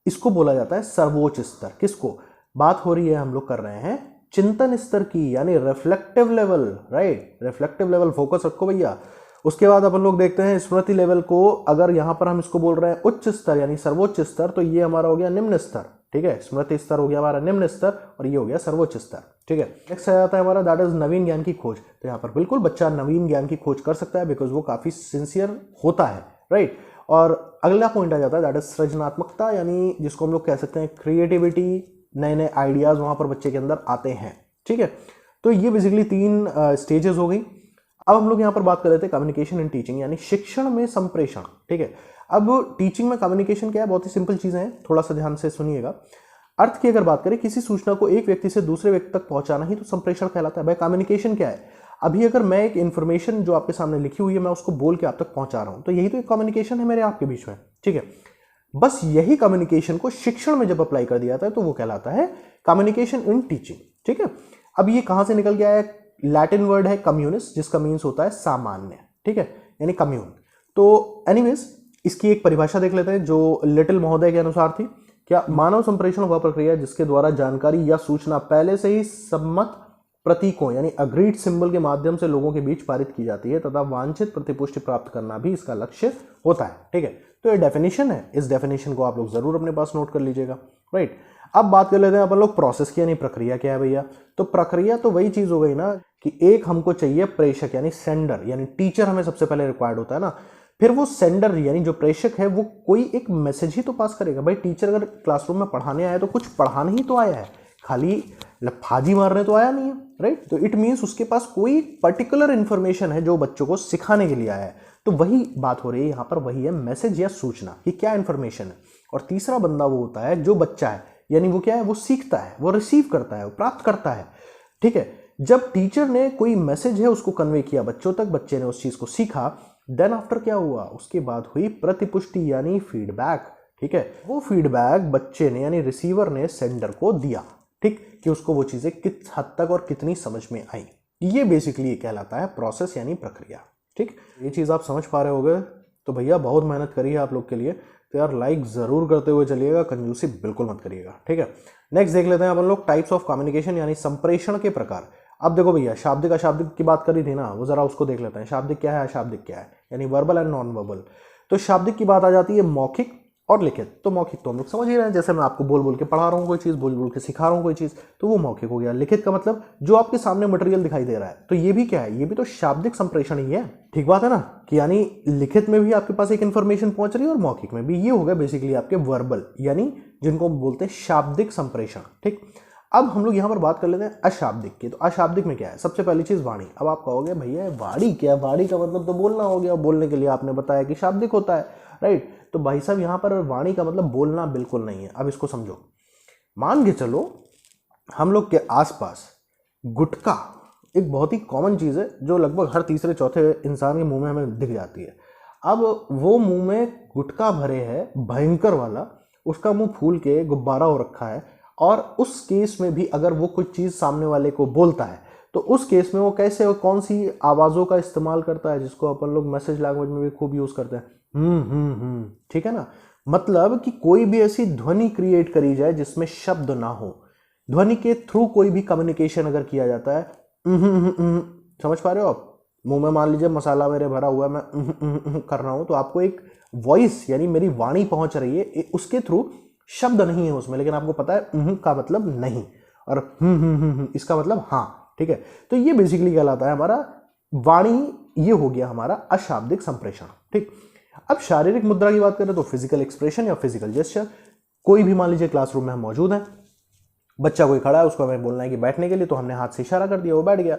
इसको बोला जाता है सर्वोच्च स्तर। किसको बात हो रही है, हम लोग कर रहे हैं चिंतन स्तर की, यानी reflective level. Right, reflective level focus रखो भैया। उसके बाद अपन लोग देखते हैं स्मृति लेवल को, अगर यहां पर हम इसको बोल रहे हैं उच्च स्तर यानी सर्वोच्च स्तर, तो ये हमारा हो गया निम्न स्तर। ठीक है, स्मृति स्तर हो गया हमारा निम्न स्तर और ये हो गया सर्वोच्च स्तर। ठीक है, नेक्स्ट आ जाता है हमारा दैट इज नवीन ज्ञान की खोज। तो यहाँ पर बिल्कुल बच्चा नवीन ज्ञान की खोज कर सकता है बिकॉज वो काफी सिंसियर होता है। राइट, और अगला पॉइंट आ जाता है दैट इज सृजनात्मकता, यानी जिसको हम लोग कह सकते हैं क्रिएटिविटी, नए नए आइडियाज वहां पर बच्चे के अंदर आते हैं। ठीक है, तो ये बेसिकली 3 स्टेजेस हो गई। अब हम लोग यहाँ पर बात कर रहे थे कम्युनिकेशन इन टीचिंग यानी शिक्षण में संप्रेषण। ठीक है, अब टीचिंग में कम्युनिकेशन क्या है, बहुत ही सिंपल चीजें हैं, थोड़ा सा ध्यान से सुनिएगा। अर्थ की अगर बात करें, किसी सूचना को एक व्यक्ति से दूसरे व्यक्ति तक पहुंचाना ही तो संप्रेषण कहलाता है। भाई कम्युनिकेशन क्या है, अभी अगर मैं एक इन्फॉर्मेशन जो आपके सामने लिखी हुई है मैं उसको बोल के आप तक पहुंचा रहा हूं, तो यही तो एक कम्युनिकेशन है मेरे आपके बीच में। ठीक है, बस यही कम्युनिकेशन को शिक्षण में जब अप्लाई कर दिया जाता है तो वो कहलाता है कम्युनिकेशन इन टीचिंग। ठीक है, अब ये कहां से निकल गया है, लैटिन वर्ड है कम्युनिस, जिसका मीन्स होता है सामान्य। ठीक है, यानी कम्यून। तो एनीवेज इसकी एक परिभाषा देख लेते हैं जो लिटिल महोदय के अनुसार थी। क्या, मानव संप्रेषण वह प्रक्रिया जिसके द्वारा जानकारी या सूचना पहले से ही सम्मत प्रतीकों यानी अग्रीड सिंबल के माध्यम से लोगों के बीच पारित की जाती है तथा वांछित प्रतिपुष्टि प्राप्त करना भी इसका लक्ष्य होता है। ठीक है, तो ये डेफिनेशन है, इस डेफिनेशन को आप लोग जरूर अपने पास नोट कर लीजिएगा। राइट, अब बात कर लेते हैं अपन लोग प्रोसेस की, यानी प्रक्रिया क्या है भैया। तो प्रक्रिया तो वही चीज हो गई ना कि एक हमको चाहिए प्रेषक यानी सेंडर, यानी टीचर हमें सबसे पहले रिक्वायर्ड होता है ना, फिर वो सेंडर यानी जो प्रेषक है वो कोई एक मैसेज ही तो पास करेगा। भाई टीचर अगर क्लासरूम में पढ़ाने आया तो कुछ पढ़ाने ही तो आया है, खाली लफाजी मारने तो आया नहीं है। राइट, तो इट मीन्स उसके पास कोई पर्टिकुलर इंफॉर्मेशन है जो बच्चों को सिखाने के लिए आया है। तो वही बात हो रही है यहाँ पर, वही है मैसेज या सूचना कि क्या इंफॉर्मेशन है। और तीसरा बंदा वो होता है जो बच्चा है, यानी वो क्या है, वो सीखता है, वो रिसीव करता है, वो प्राप्त करता है। ठीक है, जब टीचर ने कोई मैसेज है उसको कन्वे किया बच्चों तक, बच्चे ने उस चीज को सीखा, देन आफ्टर क्या हुआ, उसके बाद हुई प्रतिपुष्टि यानी फीडबैक। ठीक है, वो फीडबैक बच्चे ने यानी रिसीवर ने सेंडर को दिया। ठीक, कि उसको वो चीजें किस हद तक और कितनी समझ में आई। ये बेसिकली कहलाता है प्रोसेस यानी प्रक्रिया। ठीक, ये चीज आप समझ पा रहे होगे तो भैया बहुत मेहनत करी है आप लोग के लिए, तो यार लाइक जरूर करते हुए चलिएगा, कंजूसी बिल्कुल मत करिएगा। ठीक है, नेक्स्ट देख लेते हैं अपन लोग टाइप्स ऑफ कम्युनिकेशन यानी संप्रेषण के प्रकार। अब देखो भैया, शाब्दिक अशाब्दिक की बात करी थी ना, वो जरा उसको देख लेते हैं। शाब्दिक क्या है, अशाब्दिक क्या है, यानी वर्बल एंड नॉन वर्बल। तो शाब्दिक की बात आ जाती है मौखिक और लिखित। तो मौखिक तो हम लोग समझ ही रहे हैं, जैसे मैं आपको बोल बोल के पढ़ा रहा हूँ कोई चीज़, बोल बोल के सिखा रहा हूँ कोई चीज़, तो वो मौखिक हो गया। लिखित का मतलब जो आपके सामने मटेरियल दिखाई दे रहा है, तो ये भी क्या है, ये भी तो शाब्दिक संप्रेषण ही है। ठीक बात है ना, कि यानी लिखित में भी आपके पास एक इन्फॉर्मेशन पहुंच रही है और मौखिक में भी। ये हो गया बेसिकली आपके वर्बल, यानी जिनको बोलते हैं शाब्दिक संप्रेषण। ठीक, अब हम लोग यहाँ पर बात कर लेते हैं अशाब्दिक की। तो अशाब्दिक में क्या है, सबसे पहली चीज वाणी। अब आप कहोगे भैया वाणी क्या, वाणी का मतलब तो बोलना हो गया, बोलने के लिए आपने बताया कि शाब्दिक होता है। राइट, तो भाई साहब यहाँ पर वाणी का मतलब बोलना बिल्कुल नहीं है। अब इसको समझो, मान के चलो हम लोग के आसपास गुटखा एक बहुत ही कॉमन चीज है जो लगभग हर तीसरे चौथे इंसान के मुंह में हमें दिख जाती है। अब वो मुंह में गुटखा भरे है भयंकर वाला, उसका मुंह फूल के गुब्बारा हो रखा है, और उस केस में भी अगर वो कुछ चीज सामने वाले को बोलता है तो उस केस में वो कैसे और कौन सी आवाजों का इस्तेमाल करता है, जिसको अपन लोग मैसेज लैंग्वेज में भी खूब यूज करते हैं। ठीक है ना, मतलब कि कोई भी ऐसी ध्वनि क्रिएट करी जाए जिसमें शब्द ना हो। ध्वनि के थ्रू कोई भी कम्युनिकेशन अगर किया जाता है, समझ पा रहे हो आप, मुंह में मान लीजिए मसाला मेरे भरा हुआ है, मैं कर रहा हूं, तो आपको एक वॉइस यानी मेरी वाणी पहुंच रही है, उसके थ्रू शब्द नहीं है उसमें, लेकिन आपको पता है का मतलब नहीं, और इसका मतलब हाँ। ठीक है, तो ये बेसिकली कहलाता है हमारा वाणी। ये हो गया हमारा अशाब्दिक संप्रेषण। ठीक, अब शारीरिक मुद्रा की बात करें तो फिजिकल एक्सप्रेशन या फिजिकल जेस्चर। कोई भी मान लीजिए क्लासरूम में हम मौजूद हैं, बच्चा कोई खड़ा है, उसको हमें बोलना है कि बैठने के लिए, तो हमने हाथ से इशारा कर दिया, वो बैठ गया।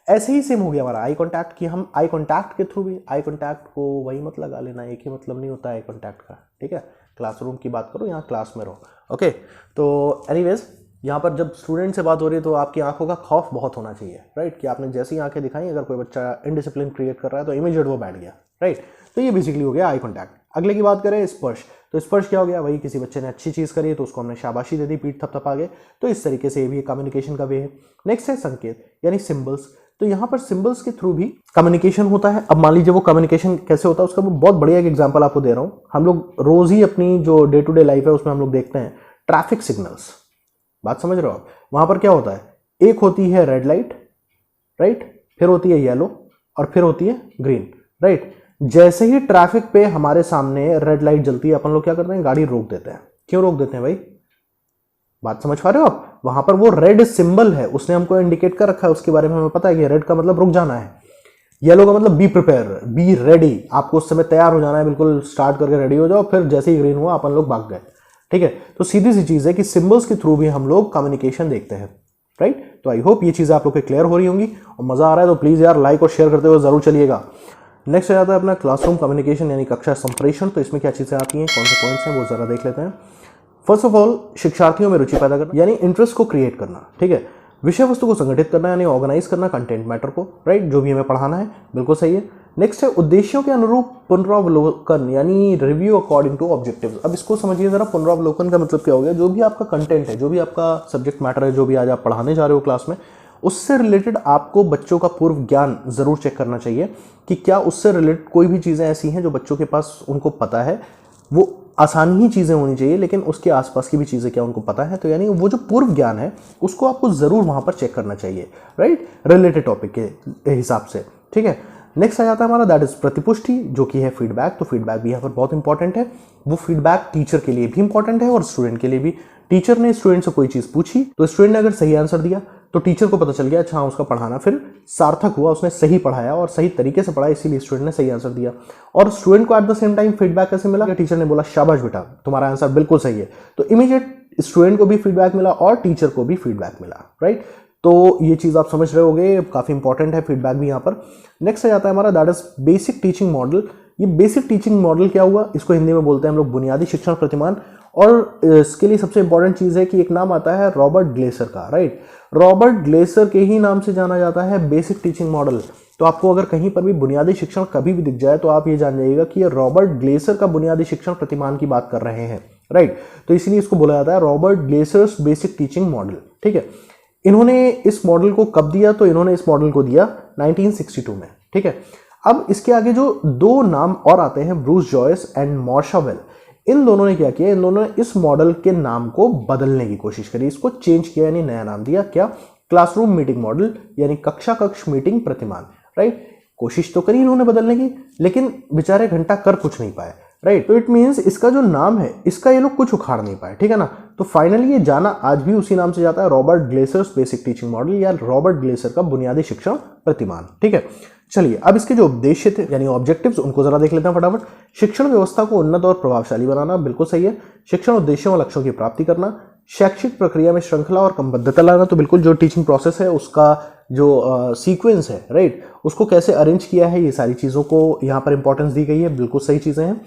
ऐसे ही सेम हो गया हमारा आई कॉन्टैक्ट की। हम आई कॉन्टैक्ट के थ्रू भी, आई कॉन्टैक्ट को वही मत लगा लेना, एक ही मतलब नहीं होता है आई कॉन्टैक्ट का। ठीक है, क्लासरूम की बात करो, यहाँ क्लास में रहो। ओके, तो एनीवेज यहाँ पर जब स्टूडेंट से बात हो रही है तो आपकी आंखों का खौफ बहुत होना चाहिए, राइट, कि आपने जैसी आंखें दिखाई, अगर कोई बच्चा इनडिसिप्लिन क्रिएट कर रहा है तो इमीडिएट वो बैठ गया, राइट। तो ये बेसिकली हो गया आई कॉन्टैक्ट। अगले की बात करें स्पर्श, तो स्पर्श क्या हो गया, वही किसी बच्चे ने अच्छी चीज़ करी है तो उसको हमने शाबाशी दे दी, पीठ थपथपा गए, तो इस तरीके से ये भी कम्युनिकेशन का वे है। नेक्स्ट है संकेत यानी सिंबल्स, तो यहाँ पर सिंबल्स के थ्रू भी कम्युनिकेशन होता है। अब मान लीजिए वो कम्युनिकेशन कैसे होता है उसका मैं बहुत बढ़िया एक एग्जांपल आपको दे रहा हूँ। हम लोग रोज ही अपनी जो डे टू डे लाइफ है उसमें हम लोग देखते हैं ट्रैफिक सिग्नल्स, बात समझ रहे हो आप। वहां पर क्या होता है, एक होती है रेड लाइट, राइट, फिर होती है येलो और फिर होती है ग्रीन, राइट। जैसे ही ट्रैफिक पे हमारे सामने रेड लाइट जलती है अपन लोग क्या करते हैं, गाड़ी रोक देते हैं। क्यों रोक देते हैं भाई, बात समझ पा रहे हो आप। वहां पर वो रेड सिंबल है, उसने हमको इंडिकेट कर रखा है, उसके बारे में हमें पता है कि रेड का मतलब रुक जाना है, येलो का मतलब बी प्रिपेयर, बी रेडी, आपको उस समय तैयार हो जाना है, बिल्कुल स्टार्ट करके रेडी हो जाओ, फिर जैसे ही ग्रीन हुआ अपन लोग भाग गए, ठीक है। तो सीधी सी चीज है कि सिंबल्स के थ्रू भी हम लोग कम्युनिकेशन देखते हैं, राइट। तो आई होप ये चीजें आप लोग के क्लियर हो रही होंगी और मजा आ रहा है तो प्लीज यार लाइक और शेयर करते हुए जरूर चलिएगा। नेक्स्ट आ जाता है अपना क्लासरूम कम्युनिकेशन यानी कक्षा संप्रेषण। तो इसमें क्या चीजें आती हैं, कौन से पॉइंट्स हैं वो जरा देख लेते हैं। फर्स्ट ऑफ ऑल शिक्षार्थियों में रुचि पैदा करना यानी इंटरेस्ट को क्रिएट करना, ठीक है। विषय वस्तु को संगठित करना यानी ऑर्गेनाइज करना कंटेंट मैटर को, राइट, जो भी हमें पढ़ाना है, बिल्कुल सही है। नेक्स्ट है उद्देश्यों के अनुरूप पुनरावलोकन यानी रिव्यू अकॉर्डिंग टू ऑब्जेक्टिव्स। अब इसको समझिए जरा, पुनरावलोकन का मतलब क्या हो गया, जो भी आपका कंटेंट है, जो भी आपका सब्जेक्ट मैटर है, जो भी आज आप पढ़ाने जा रहे हो क्लास में, उससे रिलेटेड आपको बच्चों का पूर्व ज्ञान जरूर चेक करना चाहिए कि क्या उससे रिलेटेड कोई भी चीजें ऐसी हैं जो बच्चों के पास उनको पता है। वो आसानी ही चीजें होनी चाहिए लेकिन उसके आसपास की भी चीजें क्या उनको पता है, तो यानी वो जो पूर्व ज्ञान है उसको आपको जरूर वहां पर चेक करना चाहिए, राइट, रिलेटेड टॉपिक के हिसाब से, ठीक है। नेक्स्ट आ जाता है हमारा दैट इज प्रतिपुष्टि, जो कि है फीडबैक। तो फीडबैक भी यहाँ पर बहुत इंपॉर्टेंट है। वो फीडबैक टीचर के लिए भी इंपॉर्टेंट है और स्टूडेंट के लिए भी। टीचर ने स्टूडेंट से कोई चीज पूछी तो स्टूडेंट ने अगर सही आंसर दिया तो टीचर को पता चल गया अच्छा उसका पढ़ाना फिर सार्थक हुआ, उसने सही पढ़ाया और सही तरीके से पढ़ाया, इसीलिए स्टूडेंट ने सही आंसर दिया। और स्टूडेंट को at the same time feedback कैसे मिला, टीचर ने बोला शाबाश बेटा तुम्हारा आंसर बिल्कुल सही है, तो इमीडिएट स्टूडेंट को भी फीडबैक मिला और टीचर को भी फीडबैक मिला, राइट। तो ये चीज आप समझ रहे होगे, काफी इंपॉर्टेंट है फीडबैक भी यहाँ पर। नेक्स्ट आ जाता है हमारा that is basic teaching model. ये बेसिक टीचिंग मॉडल क्या हुआ, इसको हिंदी में बोलते हैं हम लोग बुनियादी शिक्षण प्रतिमान। और इसके लिए सबसे इंपॉर्टेंट चीज है कि एक नाम आता है रॉबर्ट ग्लेसर का, राइट। रॉबर्ट ग्लेसर के ही नाम से जाना जाता है बेसिक टीचिंग मॉडल। तो आपको अगर कहीं पर भी बुनियादी शिक्षण कभी भी दिख जाए तो आप ये जान जाइएगा कि ये रॉबर्ट ग्लेसर का बुनियादी शिक्षण प्रतिमान की बात कर रहे हैं, राइट। तो इसीलिए इसको बोला जाता है रॉबर्ट ग्लेसर्स बेसिक टीचिंग मॉडल, ठीक है। इन्होंने इस मॉडल को कब दिया, तो इन्होंने इस मॉडल को दिया 1962 में, ठीक है। अब इसके आगे जो दो नाम और आते हैं, Bruce Joyce and Marsha Weil, इन दोनों ने क्या किया, इन दोनों ने इस मॉडल के नाम को बदलने की कोशिश करी, इसको चेंज किया यानी नया नाम दिया, क्या, क्लासरूम मीटिंग मॉडल यानी कक्षा कक्ष मीटिंग प्रतिमान, राइट। कोशिश तो करी इन्होंने बदलने की लेकिन बेचारे घंटा कर कुछ नहीं पाए, राइट। तो इट मींस इसका जो नाम है इसका ये लोग कुछ उखाड़ नहीं पाए, ठीक है ना। तो फाइनली ये जाना आज भी उसी नाम से जाता है, रॉबर्ट ग्लेसर्स बेसिक टीचिंग मॉडल या रॉबर्ट ग्लेसर का बुनियादी शिक्षण प्रतिमान, ठीक है। चलिए अब इसके जो उद्देश्य थे यानी ऑब्जेक्टिव्स उनको जरा देख लेते हैं फटाफट। शिक्षण व्यवस्था को उन्नत और प्रभावशाली बनाना, बिल्कुल सही है। शिक्षण उद्देश्यों और लक्ष्यों की प्राप्ति करना, शैक्षिक प्रक्रिया में श्रृंखला और क्रमबद्धता लाना, तो बिल्कुल जो टीचिंग प्रोसेस है उसका जो सीक्वेंस है, राइट, उसको कैसे अरेंज किया है, ये सारी चीजों को यहाँ पर इंपॉर्टेंस दी गई है, बिल्कुल सही चीजें हैं।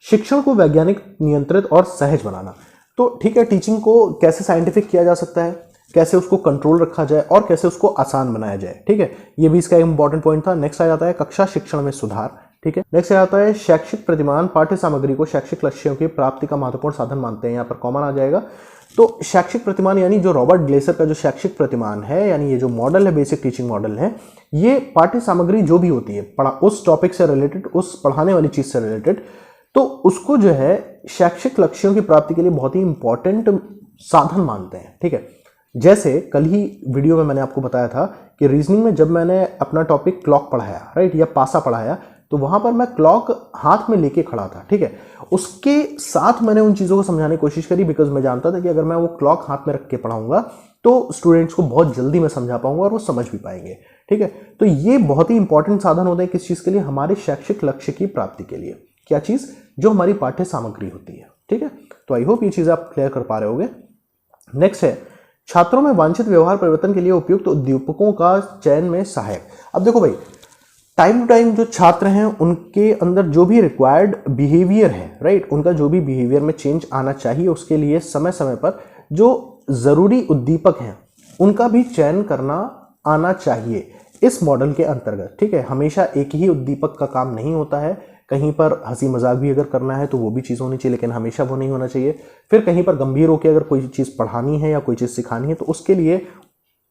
शिक्षण को वैज्ञानिक, नियंत्रित और सहज बनाना, तो ठीक है, टीचिंग को कैसे साइंटिफिक किया जा सकता है, कैसे उसको कंट्रोल रखा जाए और कैसे उसको आसान बनाया जाए, ठीक है, ये भी इसका एक इंपॉर्टेंट पॉइंट था। नेक्स्ट आ जाता है कक्षा शिक्षण में सुधार, ठीक है। नेक्स्ट आ जाता है शैक्षिक प्रतिमान, पाठ्य सामग्री को शैक्षिक लक्ष्यों की प्राप्ति का महत्वपूर्ण साधन मानते हैं, यहाँ पर कॉमन आ जाएगा। तो शैक्षिक प्रतिमान यानी जो रॉबर्ट ग्लेसर का जो शैक्षिक प्रतिमान है यानी ये जो मॉडल है बेसिक टीचिंग मॉडल है, ये पाठ्य सामग्री जो भी होती है उस टॉपिक से रिलेटेड, उस पढ़ाने वाली चीज से रिलेटेड, तो उसको जो है शैक्षिक लक्ष्यों की प्राप्ति के लिए बहुत ही इंपॉर्टेंट साधन मानते हैं, ठीक है। जैसे कल ही वीडियो में मैंने आपको बताया था कि रीजनिंग में जब मैंने अपना टॉपिक क्लॉक पढ़ाया, राइट, या पासा पढ़ाया, तो वहां पर मैं क्लॉक हाथ में लेके खड़ा था, ठीक है। उसके साथ मैंने उन चीजों को समझाने की कोशिश करी बिकॉज मैं जानता था कि अगर मैं वो क्लॉक हाथ में रख के पढ़ाऊंगा तो स्टूडेंट्स को बहुत जल्दी मैं समझा पाऊंगा और वो समझ भी पाएंगे, ठीक है। तो ये बहुत ही इंपॉर्टेंट साधन होते हैं किस चीज के लिए, हमारे शैक्षिक लक्ष्य की प्राप्ति के लिए। क्या चीज, जो हमारी पाठ्य सामग्री होती है, ठीक है। तो आई होप ये चीज आप क्लियर कर पा रहे होगे। नेक्स्ट है छात्रों में वांछित व्यवहार परिवर्तन के लिए उपयुक्त उद्दीपकों का चयन में सहायक। अब देखो भाई, टाइम टू टाइम जो छात्र हैं उनके अंदर जो भी रिक्वायर्ड बिहेवियर है, राइट, उनका जो भी बिहेवियर में चेंज आना चाहिए, उसके लिए समय समय पर जो ज़रूरी उद्दीपक हैं उनका भी चयन करना आना चाहिए इस मॉडल के अंतर्गत। ठीक है, हमेशा एक ही उद्दीपक का काम नहीं होता है, कहीं पर हंसी मजाक भी अगर करना है तो वो भी चीज़ होनी चाहिए, लेकिन हमेशा वो नहीं होना चाहिए। फिर कहीं पर गंभीर होकर अगर कोई चीज़ पढ़ानी है या कोई चीज़ सिखानी है तो उसके लिए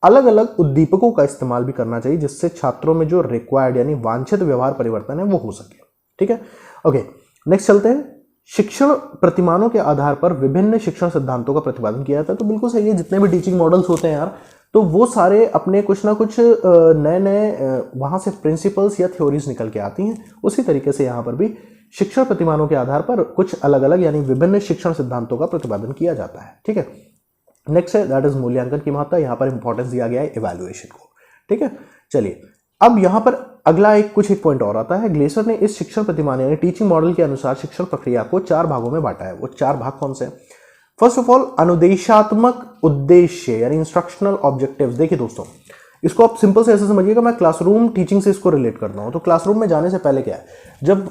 अलग अलग उद्दीपकों का इस्तेमाल भी करना चाहिए, जिससे छात्रों में जो रिक्वायर्ड यानी वांछित व्यवहार परिवर्तन है वो हो सके। ठीक है, ओके, नेक्स्ट चलते हैं। शिक्षण प्रतिमानों के आधार पर विभिन्न शिक्षण सिद्धांतों का प्रतिपादन किया जाता है। तो बिल्कुल सही है, जितने भी टीचिंग मॉडल्स होते हैं यार, तो वो सारे अपने कुछ ना कुछ नए नए वहाँ से प्रिंसिपल्स या थ्योरीज निकल के आती हैं। उसी तरीके से यहाँ पर भी शिक्षण प्रतिमानों के आधार पर कुछ अलग अलग यानी विभिन्न शिक्षण सिद्धांतों का प्रतिपादन किया जाता है। ठीक है, नेक्स्ट है दैट इज मूल्यांकन की महत्ता। यहाँ पर इंपॉर्टेंस दिया गया है इवैल्यूएशन को। ठीक है, चलिए अब यहाँ पर अगला एक पॉइंट और आता है। ग्लेसर ने इस शिक्षण प्रतिमान यानी टीचिंग मॉडल के अनुसार शिक्षण प्रक्रिया को 4 भागों में बांटा है। वो 4 भाग कौन से हैं? फर्स्ट ऑफ ऑल, अनुदेशात्मक उद्देश्य यानी इंस्ट्रक्शनल ऑब्जेक्टिव्स। देखिए दोस्तों, इसको आप सिंपल से ऐसे समझिएगा, मैं क्लासरूम टीचिंग से इसको रिलेट करता हूँ। तो क्लासरूम में जाने से पहले क्या है, जब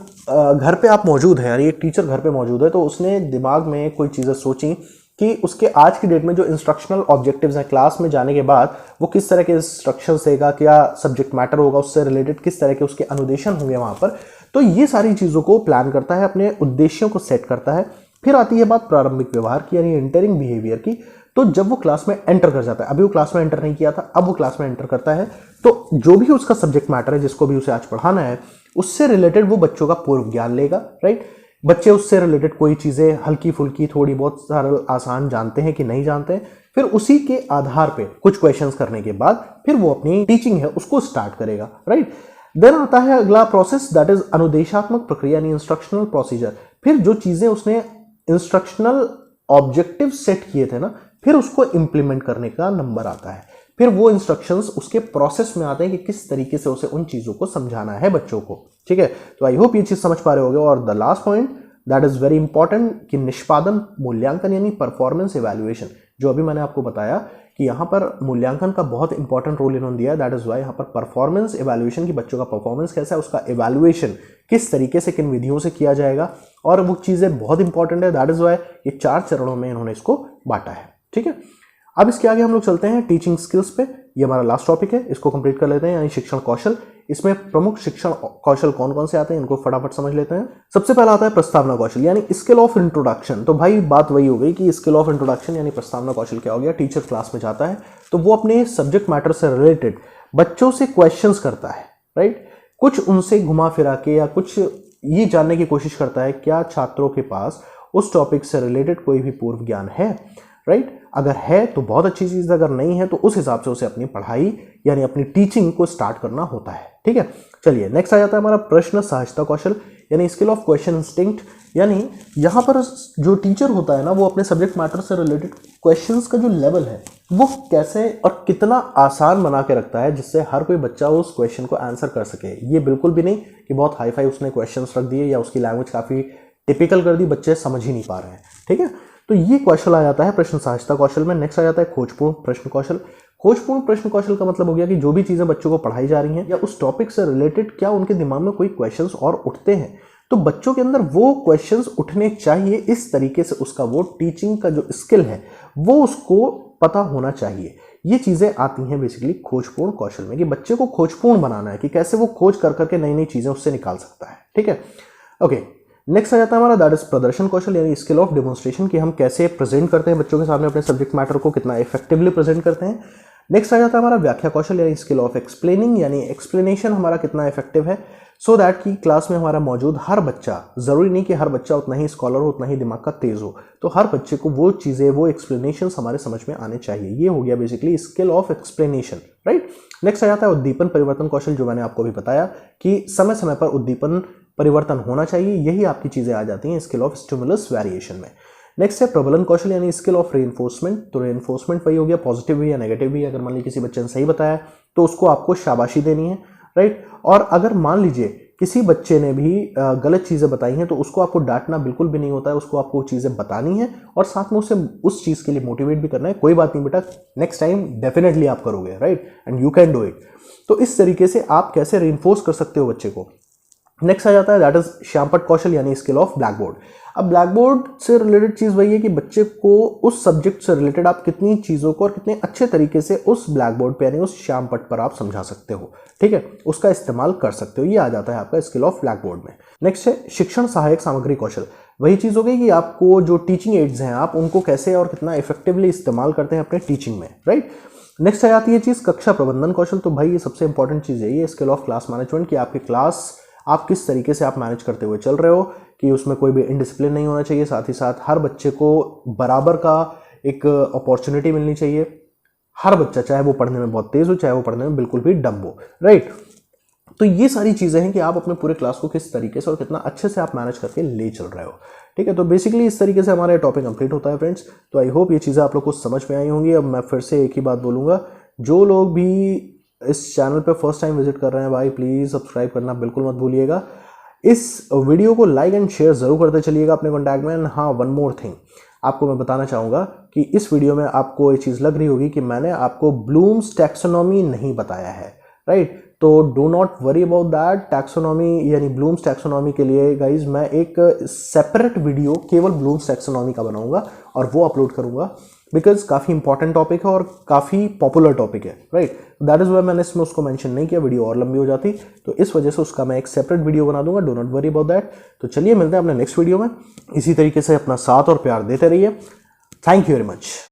घर पे आप मौजूद हैं यानी एक टीचर घर पे मौजूद है, तो उसने दिमाग में कोई चीज़ें सोची कि उसके आज की डेट में जो इंस्ट्रक्शनल ऑब्जेक्टिव्स हैं, क्लास में जाने के बाद वो किस तरह के इंस्ट्रक्शंस देगा, क्या सब्जेक्ट मैटर होगा, उससे रिलेटेड किस तरह के उसके अनुदेशन होंगे वहाँ पर। तो ये सारी चीज़ों को प्लान करता है, अपने उद्देश्यों को सेट करता है। फिर आती है बात प्रारंभिक व्यवहार की यानी एंटरिंग बिहेवियर की। तो जब वो क्लास में एंटर कर जाता है, अभी वो क्लास में एंटर नहीं किया था, अब वो क्लास में एंटर करता है, तो जो भी उसका सब्जेक्ट मैटर है, जिसको भी उसे आज पढ़ाना है, उससे रिलेटेड वो बच्चों का पूर्व ज्ञान लेगा। राइट, बच्चे उससे रिलेटेड कोई चीज़ें हल्की फुल्की थोड़ी बहुत सरल आसान जानते हैं कि नहीं जानते हैं, फिर उसी के आधार पे कुछ क्वेश्चंस करने के बाद फिर वो अपनी टीचिंग है उसको स्टार्ट करेगा। राइट, देन आता है अगला प्रोसेस दैट इज अनुदेशात्मक प्रक्रिया यानी इंस्ट्रक्शनल प्रोसीजर। फिर जो चीज़ें उसने इंस्ट्रक्शनल ऑब्जेक्टिव सेट किए थे ना, फिर उसको इंप्लीमेंट करने का नंबर आता है। फिर वो इंस्ट्रक्शंस उसके प्रोसेस में आते हैं कि किस तरीके से उसे उन चीज़ों को समझाना है बच्चों को। ठीक है, तो आई होप ये चीज़ समझ पा रहे होगे। और the last point that is very important कि निष्पादन मूल्यांकन यानी परफॉर्मेंस इवैल्यूएशन, जो अभी मैंने आपको बताया कि यहाँ पर मूल्यांकन का बहुत इंपॉर्टेंट रोल इन्होंने दिया है। दैट इज वाई यहाँ पर परफॉर्मेंस इवैल्यूएशन की बच्चों का परफॉर्मेंस कैसा है, उसका इवैल्यूएशन किस तरीके से किन विधियों से किया जाएगा, और वो चीज़ें बहुत इंपॉर्टेंट है। दैट इज वाई ये 4 चरणों में इन्होंने इसको बांटा है। ठीक है, अब इसके आगे हम लोग चलते हैं टीचिंग स्किल्स पे। ये हमारा लास्ट टॉपिक है, इसको कंप्लीट कर लेते हैं, यानी शिक्षण कौशल। इसमें प्रमुख शिक्षण कौशल कौन कौन से आते हैं, इनको फटाफट समझ लेते हैं। सबसे पहला आता है प्रस्तावना कौशल यानी स्किल ऑफ इंट्रोडक्शन। तो भाई बात वही हो गई कि स्किल ऑफ इंट्रोडक्शन यानी प्रस्तावना कौशल क्या हो गया। टीचर क्लास में जाता है तो वो अपने सब्जेक्ट मैटर से रिलेटेड बच्चों से क्वेश्चंस करता है। राइट, कुछ उनसे घुमा फिरा के या कुछ ये जानने की कोशिश करता है क्या छात्रों के पास उस टॉपिक से रिलेटेड कोई भी पूर्व ज्ञान है। राइट, अगर है तो बहुत अच्छी चीज़, अगर नहीं है तो उस हिसाब से उसे अपनी पढ़ाई यानी अपनी टीचिंग को स्टार्ट करना होता है। ठीक है, चलिए नेक्स्ट आ जाता है हमारा प्रश्न सहजता कौशल यानी स्किल ऑफ क्वेश्चन इंस्टिंक्ट। यानी यहाँ पर जो टीचर होता है ना, वो अपने सब्जेक्ट मैटर से रिलेटेड क्वेश्चंस का जो लेवल है वो कैसे और कितना आसान बना के रखता है, जिससे हर कोई बच्चा उस क्वेश्चन को आंसर कर सके। ये बिल्कुल भी नहीं कि बहुत हाई फाई उसने क्वेश्चंस रख दिए या उसकी लैंग्वेज काफ़ी टिपिकल कर दी, बच्चे समझ ही नहीं पा रहे हैं। ठीक है, तो ये कौशल आ जाता है प्रश्न सहजता कौशल में। नेक्स्ट आ जाता है खोजपूर्ण प्रश्न कौशल। खोजपूर्ण प्रश्न कौशल का मतलब हो गया कि जो भी चीज़ें बच्चों को पढ़ाई जा रही हैं या उस टॉपिक से रिलेटेड क्या उनके दिमाग में कोई क्वेश्चंस और उठते हैं, तो बच्चों के अंदर वो क्वेश्चंस उठने चाहिए। इस तरीके से उसका वो टीचिंग का जो स्किल है वो उसको पता होना चाहिए। ये चीज़ें आती हैं बेसिकली खोजपूर्ण कौशल में, कि बच्चे को खोजपूर्ण बनाना है कि कैसे वो खोज कर करके नई नई चीज़ें उससे निकाल सकता है। ठीक है, ओके, नेक्स्ट आ जाता है हमारा दैट इज प्रदर्शन कौशल यानी स्किल ऑफ डेमोन्स्ट्रेशन, कि हम कैसे प्रेजेंट करते हैं बच्चों के सामने अपने सब्जेक्ट मैटर को, कितना इफेक्टिवली प्रेजेंट करते हैं। नेक्स्ट आ जाता है हमारा व्याख्या कौशल यानी स्किल ऑफ एक्सप्लेनिंग यानी एक्सप्लेनेशन हमारा कितना इफेक्टिव है, सो दैट कि क्लास में हमारा मौजूद हर बच्चा, ज़रूरी नहीं कि हर बच्चा उतना ही स्कॉलर हो, उतना ही दिमाग का तेज हो, तो हर बच्चे को वो चीज़ें, वो एक्सप्लेनेशन हमारे समझ में आने चाहिए। ये हो गया basically skill of explanation. Right, next आ जाता है उद्दीपन परिवर्तन कौशल, जो मैंने आपको भी बताया कि समय समय पर उद्दीपन परिवर्तन होना चाहिए। यही आपकी चीज़ें आ जाती हैं स्किल ऑफ स्टिमुलस वेरिएशन में। नेक्स्ट है प्रबलन कौशल यानी स्किल ऑफ रेइंफोर्समेंट। तो रेइंफोर्समेंट वही हो गया, पॉजिटिव भी या नेगेटिव भी। अगर मान लीजिए किसी बच्चे ने सही बताया तो उसको आपको शाबाशी देनी है। राइट, और अगर मान लीजिए किसी बच्चे ने भी गलत चीज़ें बताई हैं तो उसको आपको डांटना बिल्कुल भी नहीं होता है, उसको आपको चीज़ें बतानी है और साथ में उसे उस चीज़ के लिए मोटिवेट भी करना है। कोई बात नहीं बेटा, नेक्स्ट टाइम डेफिनेटली आप करोगे, right, and you can do it. तो इस तरीके से आप कैसे रिइंफोर्स कर सकते हो बच्चे को। नेक्स्ट आ जाता है दैट इज श्यामपट्ट कौशल यानी स्किल ऑफ ब्लैक बोर्ड। अब ब्लैक बोर्ड से रिलेटेड चीज़ वही है कि बच्चे को उस सब्जेक्ट से रिलेटेड आप कितनी चीज़ों को और कितने अच्छे तरीके से उस ब्लैक बोर्ड पे यानी उस श्यामपट्ट पर आप समझा सकते हो, ठीक है, उसका इस्तेमाल कर सकते हो। ये आ जाता है आपका स्किल ऑफ ब्लैक बोर्ड में। नेक्स्ट है शिक्षण सहायक सामग्री कौशल। वही चीज़ हो गई कि आपको जो टीचिंग एड्स हैं आप उनको कैसे और कितना इफेक्टिवली इस्तेमाल करते हैं अपने टीचिंग में, राइट। नेक्स्ट आ जाती है चीज़ कक्षा प्रबंधन कौशल। तो भाई ये सबसे इंपॉर्टेंट चीज़ है, ये स्किल ऑफ क्लास मैनेजमेंट, कि आपकी क्लास आप किस तरीके से आप मैनेज करते हुए चल रहे हो, कि उसमें कोई भी इनडिसिप्लिन नहीं होना चाहिए, साथ ही साथ हर बच्चे को बराबर का एक अपॉर्चुनिटी मिलनी चाहिए। हर बच्चा, चाहे वो पढ़ने में बहुत तेज हो, चाहे वो पढ़ने में बिल्कुल भी डम हो, राइट। तो ये सारी चीज़ें हैं कि आप अपने पूरे क्लास को किस तरीके से और कितना अच्छे से आप मैनेज करके ले चल रहे हो, ठीक है। तो बेसिकली इस तरीके से हमारा टॉपिक कंप्लीट होता है फ्रेंड्स। तो आई होप ये चीज़ें आप लोग को समझ में आई होंगी। अब मैं फिर से एक ही बात बोलूँगा, जो लोग भी इस चैनल पे फर्स्ट टाइम विजिट कर रहे हैं भाई प्लीज़ सब्सक्राइब करना बिल्कुल मत भूलिएगा। इस वीडियो को लाइक एंड शेयर ज़रूर करते चलिएगा अपने कॉन्टैक्ट में। एंड हाँ, वन मोर थिंग आपको मैं बताना चाहूँगा कि इस वीडियो में आपको ये चीज़ लग रही होगी कि मैंने आपको ब्लूम्स टैक्सोनॉमी नहीं बताया है, राइट। तो do not worry about that. Taxonomy यानी ब्लूम्स टैक्सोनॉमी के लिए गाइज मैं एक सेपरेट वीडियो केवल ब्लूम्स टैक्सोनॉमी का बनाऊंगा और वो अपलोड करूंगा, बिकॉज काफ़ी इंपॉर्टेंट टॉपिक है और काफ़ी पॉपुलर टॉपिक है, राइट। दैट इज़ वाई मैंने इसमें उसको मेंशन नहीं किया, वीडियो और लंबी हो जाती, तो इस वजह से उसका मैं एक सेपरेट वीडियो बना दूंगा। Do not worry about that. तो चलिए मिलते हैं अपने नेक्स्ट वीडियो में। इसी तरीके से अपना साथ और प्यार देते रहिए। Thank you very much.